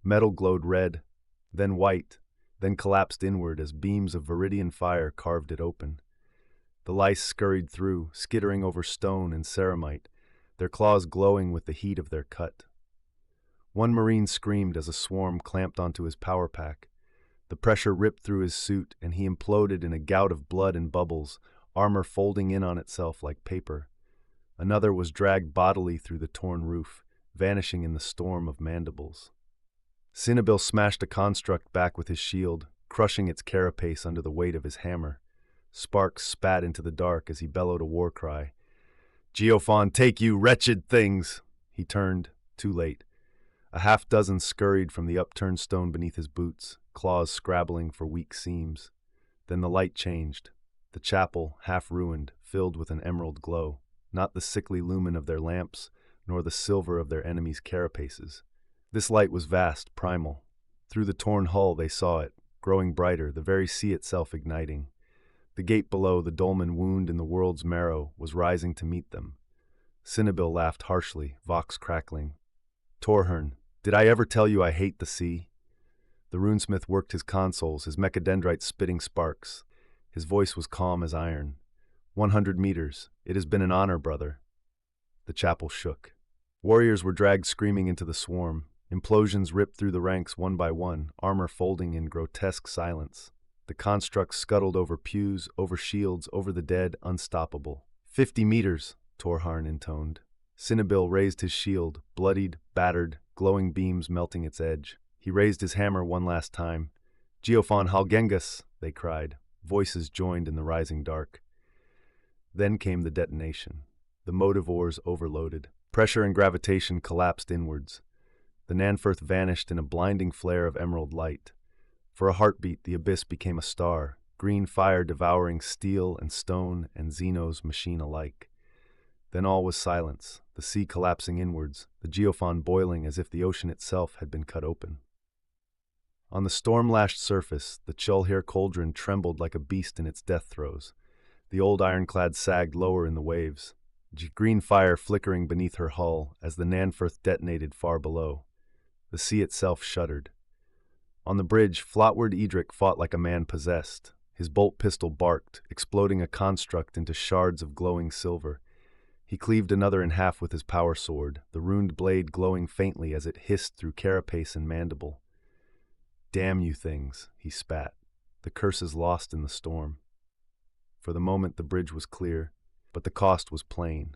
Metal glowed red, then white, then collapsed inward as beams of viridian fire carved it open. The lice scurried through, skittering over stone and ceramite, their claws glowing with the heat of their cut. One Marine screamed as a swarm clamped onto his power pack. The pressure ripped through his suit, and he imploded in a gout of blood and bubbles, armor folding in on itself like paper. Another was dragged bodily through the torn roof, vanishing in the storm of mandibles. Cinnabil smashed a construct back with his shield, crushing its carapace under the weight of his hammer. Sparks spat into the dark as he bellowed a war cry. Geofon, take you, wretched things! He turned, too late. A half-dozen scurried from the upturned stone beneath his boots, claws scrabbling for weak seams. Then the light changed. The chapel, half-ruined, filled with an emerald glow, not the sickly lumen of their lamps, nor the silver of their enemies' carapaces. This light was vast, primal. Through the torn hull they saw it, growing brighter, the very sea itself igniting. The gate below, the dolmen wound in the world's marrow, was rising to meet them. Cinnabil laughed harshly, vox crackling. Torhern, did I ever tell you I hate the sea? The runesmith worked his consoles, his mechadendrites spitting sparks. His voice was calm as iron. 100 meters. It has been an honor, brother. The chapel shook. Warriors were dragged screaming into the swarm. Implosions ripped through the ranks one by one, armor folding in grotesque silence. The constructs scuttled over pews, over shields, over the dead, unstoppable. 50 meters, Torhern intoned. Cinnabil raised his shield, bloodied, battered, glowing beams melting its edge. He raised his hammer one last time. Geofon Hālgengas, they cried. Voices joined in the rising dark. Then came the detonation. The motive ores overloaded. Pressure and gravitation collapsed inwards. The Nanfirth vanished in a blinding flare of emerald light. For a heartbeat, the abyss became a star, green fire devouring steel and stone and Xeno's machine alike. Then all was silence, the sea collapsing inwards, the Geofon boiling as if the ocean itself had been cut open. On the storm-lashed surface, the Chulhir cauldron trembled like a beast in its death throes. The old ironclad sagged lower in the waves, green fire flickering beneath her hull as the Nanfirth detonated far below. The sea itself shuddered. On the bridge, Flotward Edric fought like a man possessed. His bolt pistol barked, exploding a construct into shards of glowing silver. He cleaved another in half with his power sword, the runed blade glowing faintly as it hissed through carapace and mandible. "Damn you things," he spat. "The curse is lost in the storm." For the moment the bridge was clear, but the cost was plain.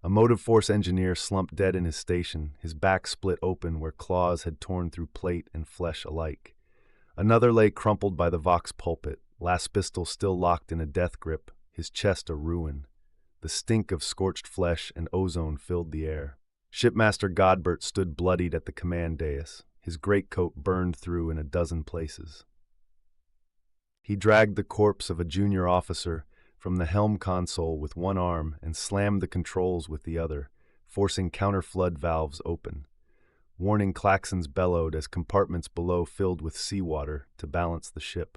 A motive force engineer slumped dead in his station, his back split open where claws had torn through plate and flesh alike. Another lay crumpled by the Vox pulpit, last pistol still locked in a death grip, his chest a ruin. The stink of scorched flesh and ozone filled the air. Shipmaster Godbert stood bloodied at the command dais, his greatcoat burned through in a dozen places. He dragged the corpse of a junior officer from the helm console with one arm and slammed the controls with the other, forcing counter-flood valves open. Warning claxons bellowed as compartments below filled with seawater to balance the ship.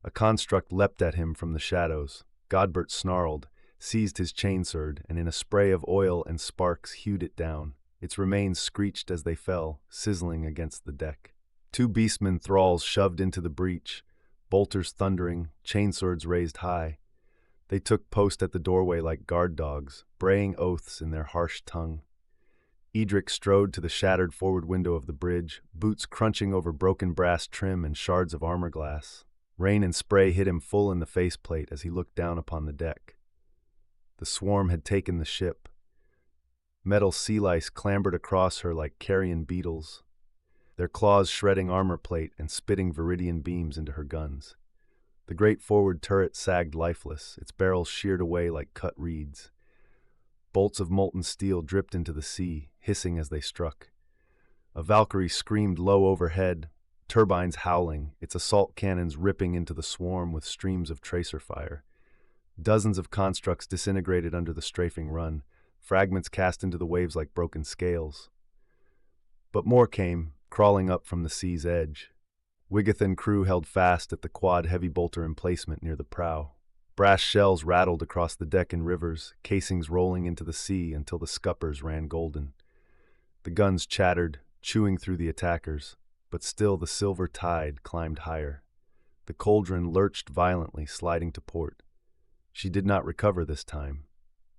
A construct leapt at him from the shadows. Godbert snarled, seized his chainsword, and in a spray of oil and sparks hewed it down. Its remains screeched as they fell, sizzling against the deck. Two beastmen thralls shoved into the breach, bolters thundering, chainswords raised high. They took post at the doorway like guard dogs, braying oaths in their harsh tongue. Edric strode to the shattered forward window of the bridge, boots crunching over broken brass trim and shards of armor glass. Rain and spray hit him full in the faceplate as he looked down upon the deck. The swarm had taken the ship. Metal sea lice clambered across her like carrion beetles, their claws shredding armor plate and spitting viridian beams into her guns. The great forward turret sagged lifeless, its barrels sheared away like cut reeds. Bolts of molten steel dripped into the sea, hissing as they struck. A Valkyrie screamed low overhead, turbines howling, its assault cannons ripping into the swarm with streams of tracer fire. Dozens of constructs disintegrated under the strafing run, fragments cast into the waves like broken scales. But more came, crawling up from the sea's edge. Wiggith and crew held fast at the quad heavy bolter emplacement near the prow. Brass shells rattled across the deck in rivers, casings rolling into the sea until the scuppers ran golden. The guns chattered, chewing through the attackers, but still the silver tide climbed higher. The cauldron lurched violently, sliding to port. She did not recover this time.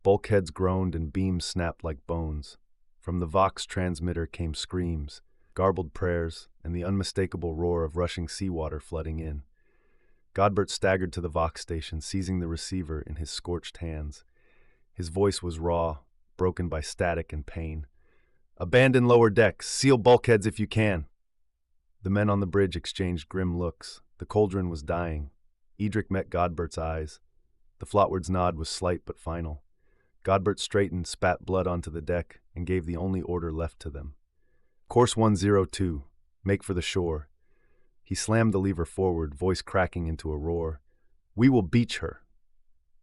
Bulkheads groaned and beams snapped like bones. From the Vox transmitter came screams, garbled prayers, and the unmistakable roar of rushing seawater flooding in. Godbert staggered to the Vox station, seizing the receiver in his scorched hands. His voice was raw, broken by static and pain. "Abandon lower decks. Seal bulkheads if you can." The men on the bridge exchanged grim looks. The cauldron was dying. Edric met Godbert's eyes. The Flotward's nod was slight but final. Godbert straightened, spat blood onto the deck, and gave the only order left to them. "Course 102. Make for the shore." He slammed the lever forward, voice cracking into a roar. "We will beach her."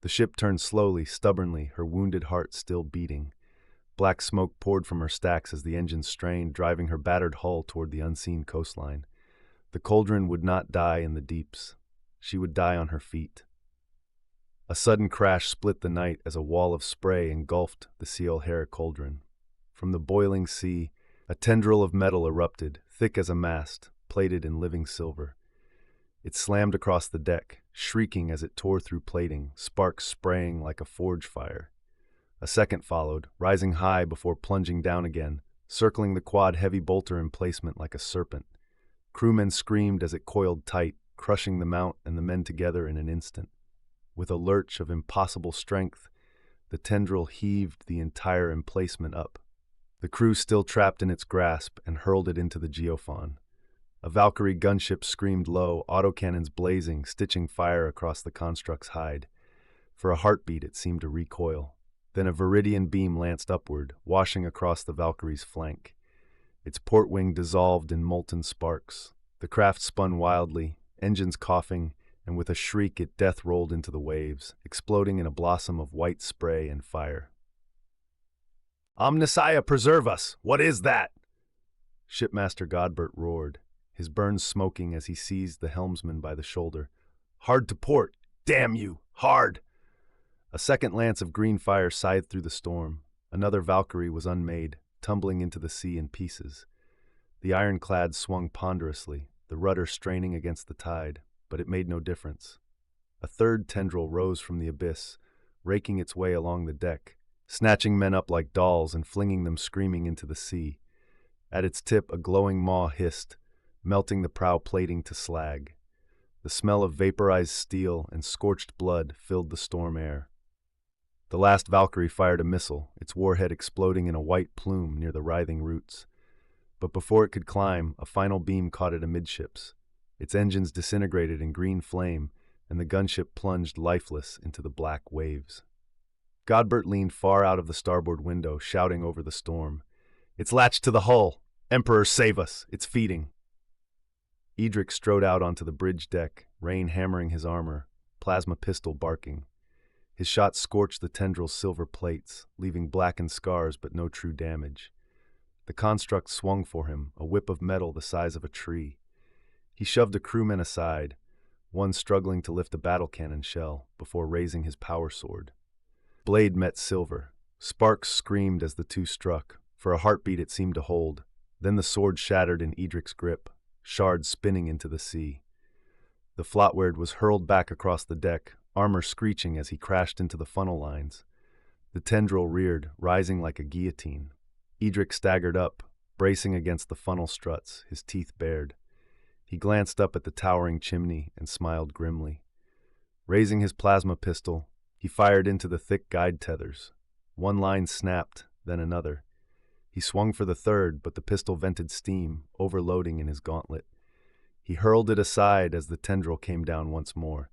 The ship turned slowly, stubbornly, her wounded heart still beating. Black smoke poured from her stacks as the engine strained, driving her battered hull toward the unseen coastline. The cauldron would not die in the deeps. She would die on her feet. A sudden crash split the night as a wall of spray engulfed the Chulhir cauldron. From the boiling sea, a tendril of metal erupted, thick as a mast, plated in living silver. It slammed across the deck, shrieking as it tore through plating, sparks spraying like a forge fire. A second followed, rising high before plunging down again, circling the quad heavy bolter emplacement like a serpent. Crewmen screamed as it coiled tight, crushing the mount and the men together in an instant. With a lurch of impossible strength, the tendril heaved the entire emplacement up. The crew still trapped in its grasp and hurled it into the Geofon. A Valkyrie gunship screamed low, autocannons blazing, stitching fire across the construct's hide. For a heartbeat, it seemed to recoil. Then a viridian beam lanced upward, washing across the Valkyrie's flank. Its port wing dissolved in molten sparks. The craft spun wildly, engines coughing, and with a shriek it death rolled into the waves, exploding in a blossom of white spray and fire. "Omnissiah, preserve us! What is that?" Shipmaster Godbert roared, his burns smoking as he seized the helmsman by the shoulder. "Hard to port! Damn you! Hard!" A second lance of green fire scythed through the storm. Another Valkyrie was unmade, tumbling into the sea in pieces. The ironclad swung ponderously, the rudder straining against the tide, but it made no difference. A third tendril rose from the abyss, raking its way along the deck, snatching men up like dolls and flinging them screaming into the sea. At its tip, a glowing maw hissed, melting the prow plating to slag. The smell of vaporized steel and scorched blood filled the storm air. The last Valkyrie fired a missile, its warhead exploding in a white plume near the writhing roots. But before it could climb, a final beam caught it amidships. Its engines disintegrated in green flame, and the gunship plunged lifeless into the black waves. Godbert leaned far out of the starboard window, shouting over the storm. "It's latched to the hull! Emperor, save us! It's feeding!" Edric strode out onto the bridge deck, rain hammering his armor, plasma pistol barking. His shot scorched the tendril's silver plates, leaving blackened scars but no true damage. The construct swung for him, a whip of metal the size of a tree. He shoved a crewman aside, one struggling to lift a battle cannon shell before raising his power sword. Blade met silver. Sparks screamed as the two struck. For a heartbeat it seemed to hold. Then the sword shattered in Edric's grip, shards spinning into the sea. The Flotward was hurled back across the deck, armor screeching as he crashed into the funnel lines. The tendril reared, rising like a guillotine. Edric staggered up, bracing against the funnel struts, his teeth bared. He glanced up at the towering chimney and smiled grimly. Raising his plasma pistol, he fired into the thick guide tethers. One line snapped, then another. He swung for the third, but the pistol vented steam, overloading in his gauntlet. He hurled it aside as the tendril came down once more.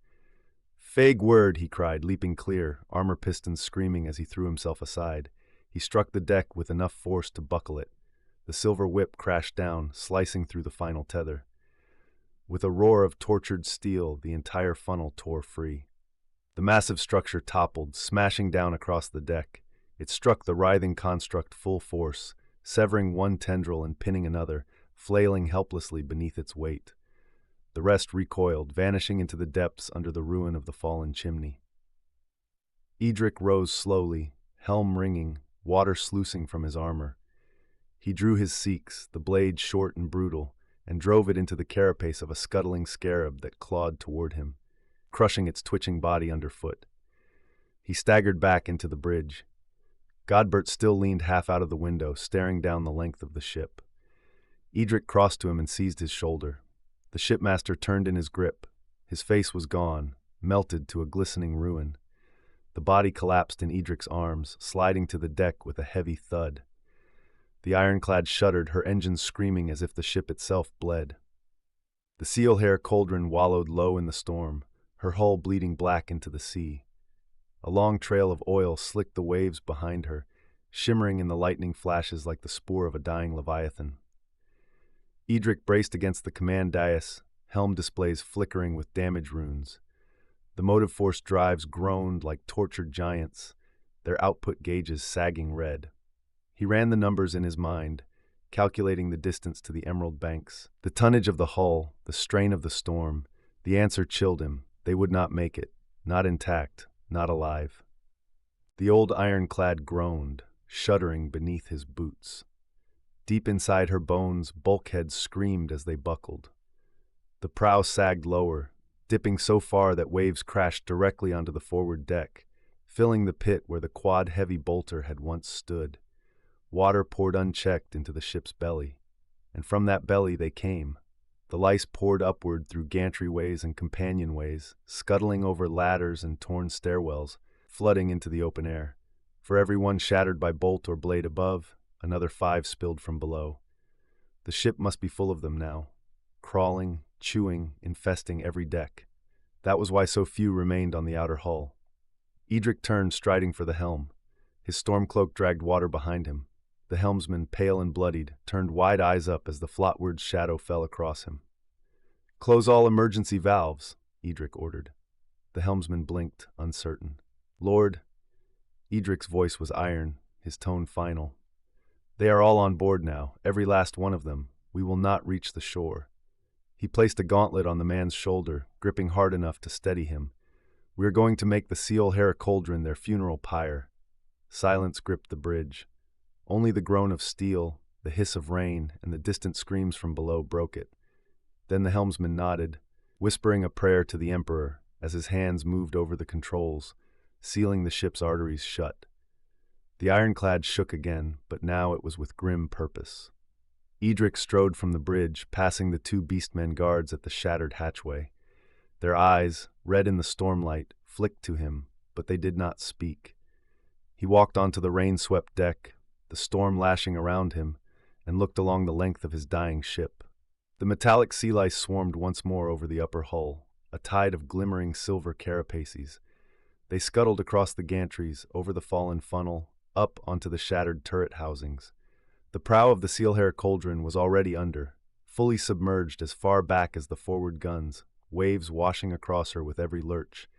"Vague word," he cried, leaping clear, armor pistons screaming as he threw himself aside. He struck the deck with enough force to buckle it. The silver whip crashed down, slicing through the final tether. With a roar of tortured steel, the entire funnel tore free. The massive structure toppled, smashing down across the deck. It struck the writhing construct full force, severing one tendril and pinning another, flailing helplessly beneath its weight. The rest recoiled, vanishing into the depths under the ruin of the fallen chimney. Edric rose slowly, helm ringing, water sluicing from his armor. He drew his seeks, the blade short and brutal, and drove it into the carapace of a scuttling scarab that clawed toward him, crushing its twitching body underfoot. He staggered back into the bridge. Godbert still leaned half out of the window, staring down the length of the ship. Edric crossed to him and seized his shoulder. The shipmaster turned in his grip. His face was gone, melted to a glistening ruin. The body collapsed in Edric's arms, sliding to the deck with a heavy thud. The ironclad shuddered, her engines screaming as if the ship itself bled. The seal-hair cauldron wallowed low in the storm, her hull bleeding black into the sea. A long trail of oil slicked the waves behind her, shimmering in the lightning flashes like the spoor of a dying leviathan. Edric braced against the command dais, helm displays flickering with damage runes. The motive force drives groaned like tortured giants, their output gauges sagging red. He ran the numbers in his mind, calculating the distance to the emerald banks, the tonnage of the hull, the strain of the storm. The answer chilled him. They would not make it, not intact, not alive. The old ironclad groaned, shuddering beneath his boots. Deep inside her bones, bulkheads screamed as they buckled. The prow sagged lower, dipping so far that waves crashed directly onto the forward deck, filling the pit where the quad-heavy bolter had once stood. Water poured unchecked into the ship's belly, and from that belly they came. The lice poured upward through gantryways and companionways, scuttling over ladders and torn stairwells, flooding into the open air. For every one shattered by bolt or blade above, another 5 spilled from below. The ship must be full of them now, crawling, chewing, infesting every deck. That was why so few remained on the outer hull. Edric turned, striding for the helm. His storm cloak dragged water behind him. The helmsman, pale and bloodied, turned wide eyes up as the floatward's shadow fell across him. "Close all emergency valves," Edric ordered. The helmsman blinked, uncertain. "Lord," Edric's voice was iron, his tone final. "They are all on board now, every last one of them. We will not reach the shore." He placed a gauntlet on the man's shoulder, gripping hard enough to steady him. "We are going to make the seal hair cauldron their funeral pyre." Silence gripped the bridge. Only the groan of steel, the hiss of rain, and the distant screams from below broke it. Then the helmsman nodded, whispering a prayer to the Emperor as his hands moved over the controls, sealing the ship's arteries shut. The ironclad shook again, but now it was with grim purpose. Edric strode from the bridge, passing the two beastmen guards at the shattered hatchway. Their eyes, red in the stormlight, flicked to him, but they did not speak. He walked onto the rain-swept deck, the storm lashing around him, and looked along the length of his dying ship. The metallic sea lice swarmed once more over the upper hull, a tide of glimmering silver carapaces. They scuttled across the gantries, over the fallen funnel, up onto the shattered turret housings. The prow of the Sealhair Cauldron was already under, fully submerged as far back as the forward guns, waves washing across her with every lurch.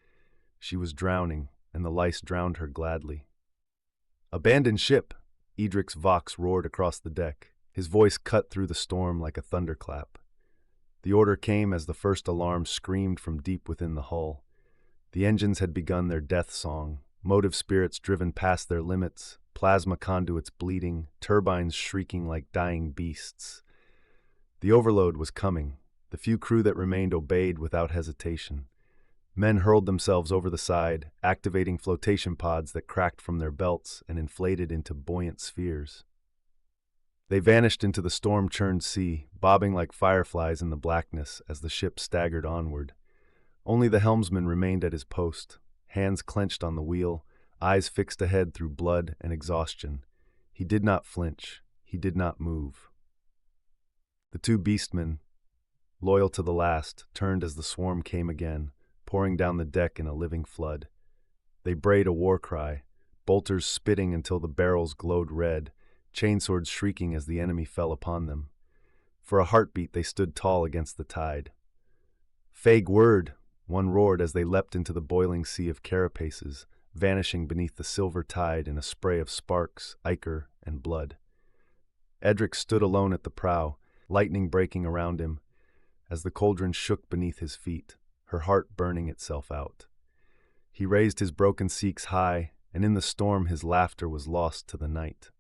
She was drowning, and the lice drowned her gladly. "Abandon ship!" Edric's vox roared across the deck, his voice cut through the storm like a thunderclap. The order came as the first alarm screamed from deep within the hull. The engines had begun their death song, motive spirits driven past their limits, plasma conduits bleeding, turbines shrieking like dying beasts. The overload was coming. The few crew that remained obeyed without hesitation. Men hurled themselves over the side, activating flotation pods that cracked from their belts and inflated into buoyant spheres. They vanished into the storm-churned sea, bobbing like fireflies in the blackness as the ship staggered onward. Only the helmsman remained at his post, hands clenched on the wheel, eyes fixed ahead through blood and exhaustion. He did not flinch. He did not move. The two beastmen, loyal to the last, turned as the swarm came again, pouring down the deck in a living flood. They brayed a war cry, bolters spitting until the barrels glowed red, chainswords shrieking as the enemy fell upon them. For a heartbeat they stood tall against the tide. "Fag word!" one roared as they leapt into the boiling sea of carapaces, vanishing beneath the silver tide in a spray of sparks, ichor, and blood. Edric stood alone at the prow, lightning breaking around him, as the cauldron shook beneath his feet, her heart burning itself out. He raised his broken seeks high, and in the storm his laughter was lost to the night.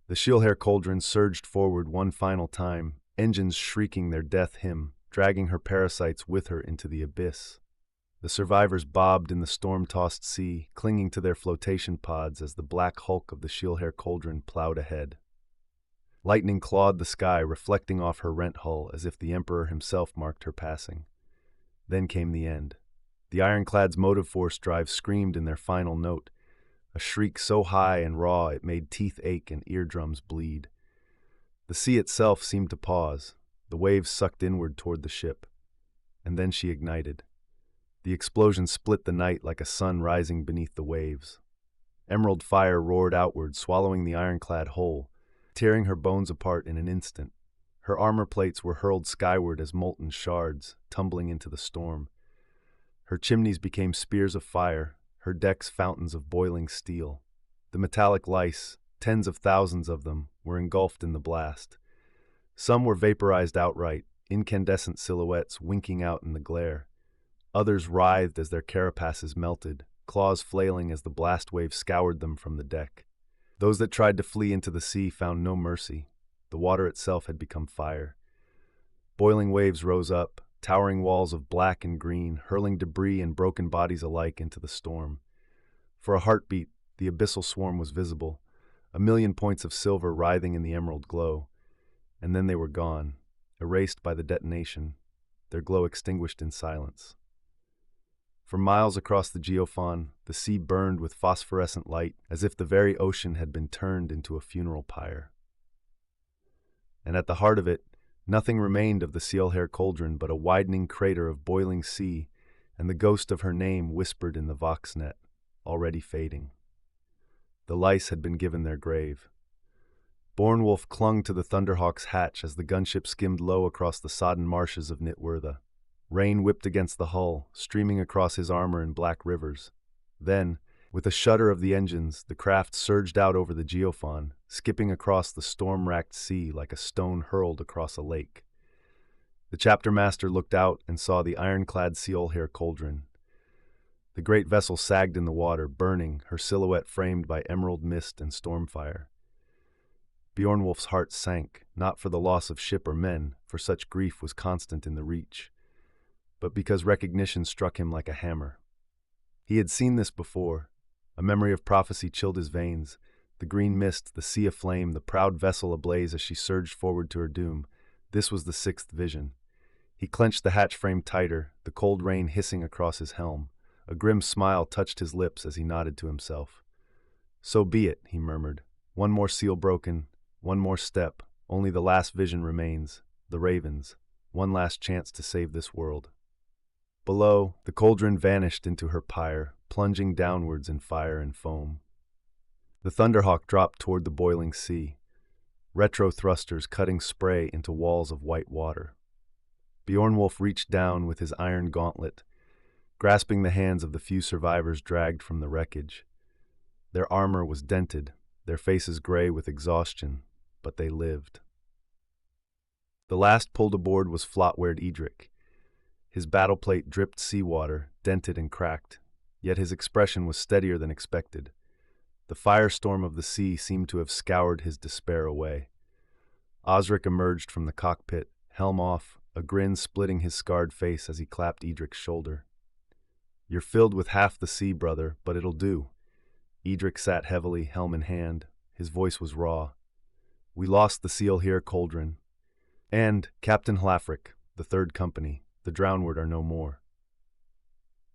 The Sealhair Cauldron surged forward one final time, engines shrieking their death hymn, dragging her parasites with her into the abyss. The survivors bobbed in the storm-tossed sea, clinging to their flotation pods as the black hulk of the Sealhair Cauldron plowed ahead. Lightning clawed the sky, reflecting off her rent hull as if the Emperor himself marked her passing. Then came the end. The ironclad's motive force drive screamed in their final note, a shriek so high and raw it made teeth ache and eardrums bleed. The sea itself seemed to pause, the waves sucked inward toward the ship. And then she ignited. The explosion split the night like a sun rising beneath the waves. Emerald fire roared outward, swallowing the ironclad whole, tearing her bones apart in an instant. Her armor plates were hurled skyward as molten shards, tumbling into the storm. Her chimneys became spears of fire, her decks fountains of boiling steel. The metallic lice, tens of thousands of them, were engulfed in the blast. Some were vaporized outright, incandescent silhouettes winking out in the glare. Others writhed as their carapaces melted, claws flailing as the blast wave scoured them from the deck. Those that tried to flee into the sea found no mercy. The water itself had become fire. Boiling waves rose up, towering walls of black and green, hurling debris and broken bodies alike into the storm. For a heartbeat, the abyssal swarm was visible, 1,000,000 points of silver writhing in the emerald glow. And then they were gone, erased by the detonation, their glow extinguished in silence. For miles across the Geofon, the sea burned with phosphorescent light, as if the very ocean had been turned into a funeral pyre. And at the heart of it, Nothing remained of the seal-hair cauldron but a widening crater of boiling sea, and the ghost of her name whispered in the vox-net, already fading. The lice had been given their grave. Beornwulf clung to the Thunderhawk's hatch as the gunship skimmed low across the sodden marshes of Nitwertha. Rain whipped against the hull, streaming across his armor in black rivers. Then, with a shudder of the engines, the craft surged out over the Geofon, skipping across the storm-racked sea like a stone hurled across a lake. The chapter master looked out and saw the ironclad seal-hair cauldron. The great vessel sagged in the water, burning, her silhouette framed by emerald mist and stormfire. Beornwulf's heart sank, not for the loss of ship or men, for such grief was constant in the Reach, but because recognition struck him like a hammer. He had seen this before. A memory of prophecy chilled his veins. The green mist, the sea aflame, the proud vessel ablaze as she surged forward to her doom. This was the sixth vision. He clenched the hatch frame tighter, the cold rain hissing across his helm. A grim smile touched his lips as he nodded to himself. So be it, he murmured. One more seal broken, one more step. Only the last vision remains. The ravens. One last chance to save this world. Below, the cauldron vanished into her pyre, plunging downwards in fire and foam. The Thunderhawk dropped toward the boiling sea, retro thrusters cutting spray into walls of white water. Beornwulf reached down with his iron gauntlet, grasping the hands of the few survivors dragged from the wreckage. Their armor was dented, their faces gray with exhaustion, but they lived. The last pulled aboard was Flotweird Edric. His battleplate dripped seawater, dented and cracked, yet his expression was steadier than expected. The firestorm of the sea seemed to have scoured his despair away. Osric emerged from the cockpit, helm off, a grin splitting his scarred face as he clapped Edric's shoulder. "You're filled with half the sea, brother, but it'll do." Edric sat heavily, helm in hand. His voice was raw. "We lost the seal-hair cauldron. And Captain Hlafric, the third company. The Drownward are no more."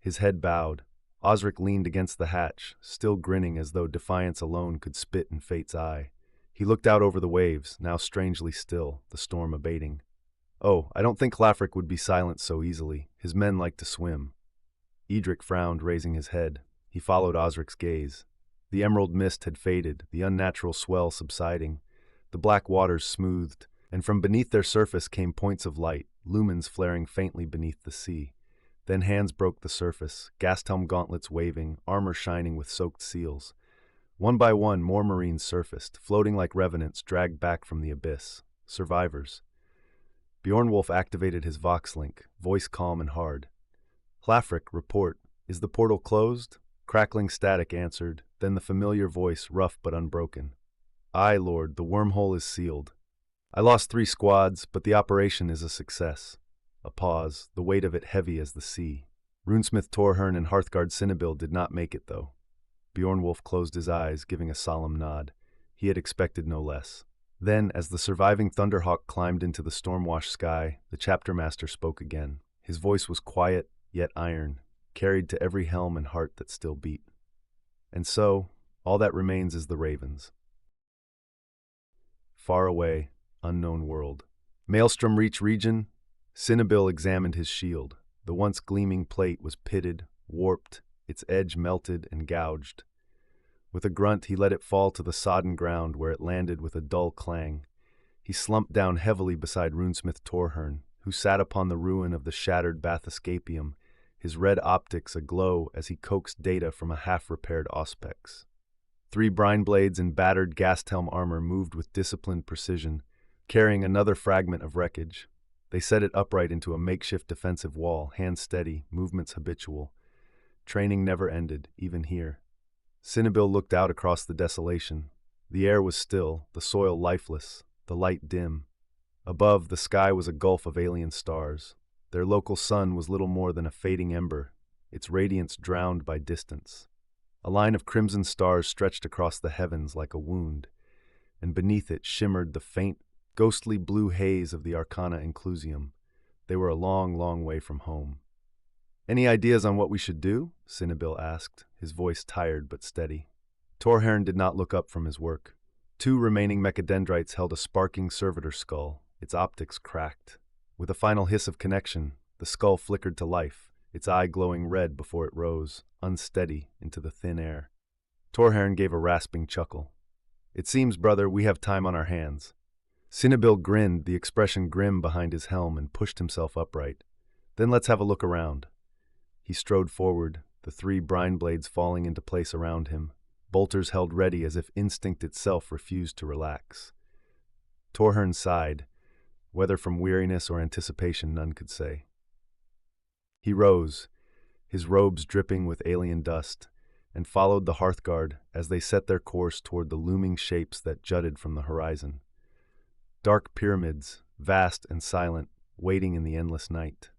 His head bowed. Osric leaned against the hatch, still grinning as though defiance alone could spit in fate's eye. He looked out over the waves, now strangely still, the storm abating. "Oh, I don't think Hlafric would be silenced so easily. His men like to swim." Edric frowned, raising his head. He followed Osric's gaze. The emerald mist had faded, the unnatural swell subsiding. The black waters smoothed, and from beneath their surface came points of light, lumens flaring faintly beneath the sea. Then hands broke the surface, gas-helm gauntlets waving, armor shining with soaked seals. One by one, more marines surfaced, floating like revenants dragged back from the abyss. Survivors. Beornwulf activated his vox link, voice calm and hard. "Hlafric, report. Is the portal closed?" Crackling static answered, then the familiar voice, rough but unbroken. "Aye, Lord, the wormhole is sealed. I lost 3 squads, but the operation is a success." A pause, the weight of it heavy as the sea. Runesmith Torhern and Hearthguard Cinnabil did not make it, though. Beornwulf closed his eyes, giving a solemn nod. He had expected no less. Then, as the surviving Thunderhawk climbed into the storm-washed sky, the chapter master spoke again. His voice was quiet, yet iron, carried to every helm and heart that still beat. "And so, all that remains is the ravens." Far away, unknown world. Maelstrom Reach region. Cinnabil examined his shield. The once gleaming plate was pitted, warped, its edge melted and gouged. With a grunt, he let it fall to the sodden ground where it landed with a dull clang. He slumped down heavily beside Runesmith Torhern, who sat upon the ruin of the shattered Bathyscapium, his red optics aglow as he coaxed data from a half-repaired Auspex. 3 brine blades in battered gas-helm armor moved with disciplined precision, carrying another fragment of wreckage. They set it upright into a makeshift defensive wall, hands steady, movements habitual. Training never ended, even here. Cinnabil looked out across the desolation. The air was still, the soil lifeless, the light dim. Above, the sky was a gulf of alien stars. Their local sun was little more than a fading ember, its radiance drowned by distance. A line of crimson stars stretched across the heavens like a wound, and beneath it shimmered the faint, ghostly blue haze of the Arcana Inclusium. They were a long, long way from home. "Any ideas on what we should do?" Cinnabil asked, his voice tired but steady. Torhern did not look up from his work. 2 remaining mechadendrites held a sparking servitor skull, Its optics cracked. With a final hiss of connection, the skull flickered to life, its eye glowing red before it rose, unsteady, into the thin air. Torhern gave a rasping chuckle. "It seems, brother, we have time on our hands." Cinnabil grinned, the expression grim behind his helm, and pushed himself upright. "Then let's have a look around." He strode forward, the 3 brine blades falling into place around him, bolters held ready as if instinct itself refused to relax. Torhern sighed, whether from weariness or anticipation none could say. He rose, his robes dripping with alien dust, and followed the Hearthguard as they set their course toward the looming shapes that jutted from the horizon. Dark pyramids, vast and silent, waiting in the endless night.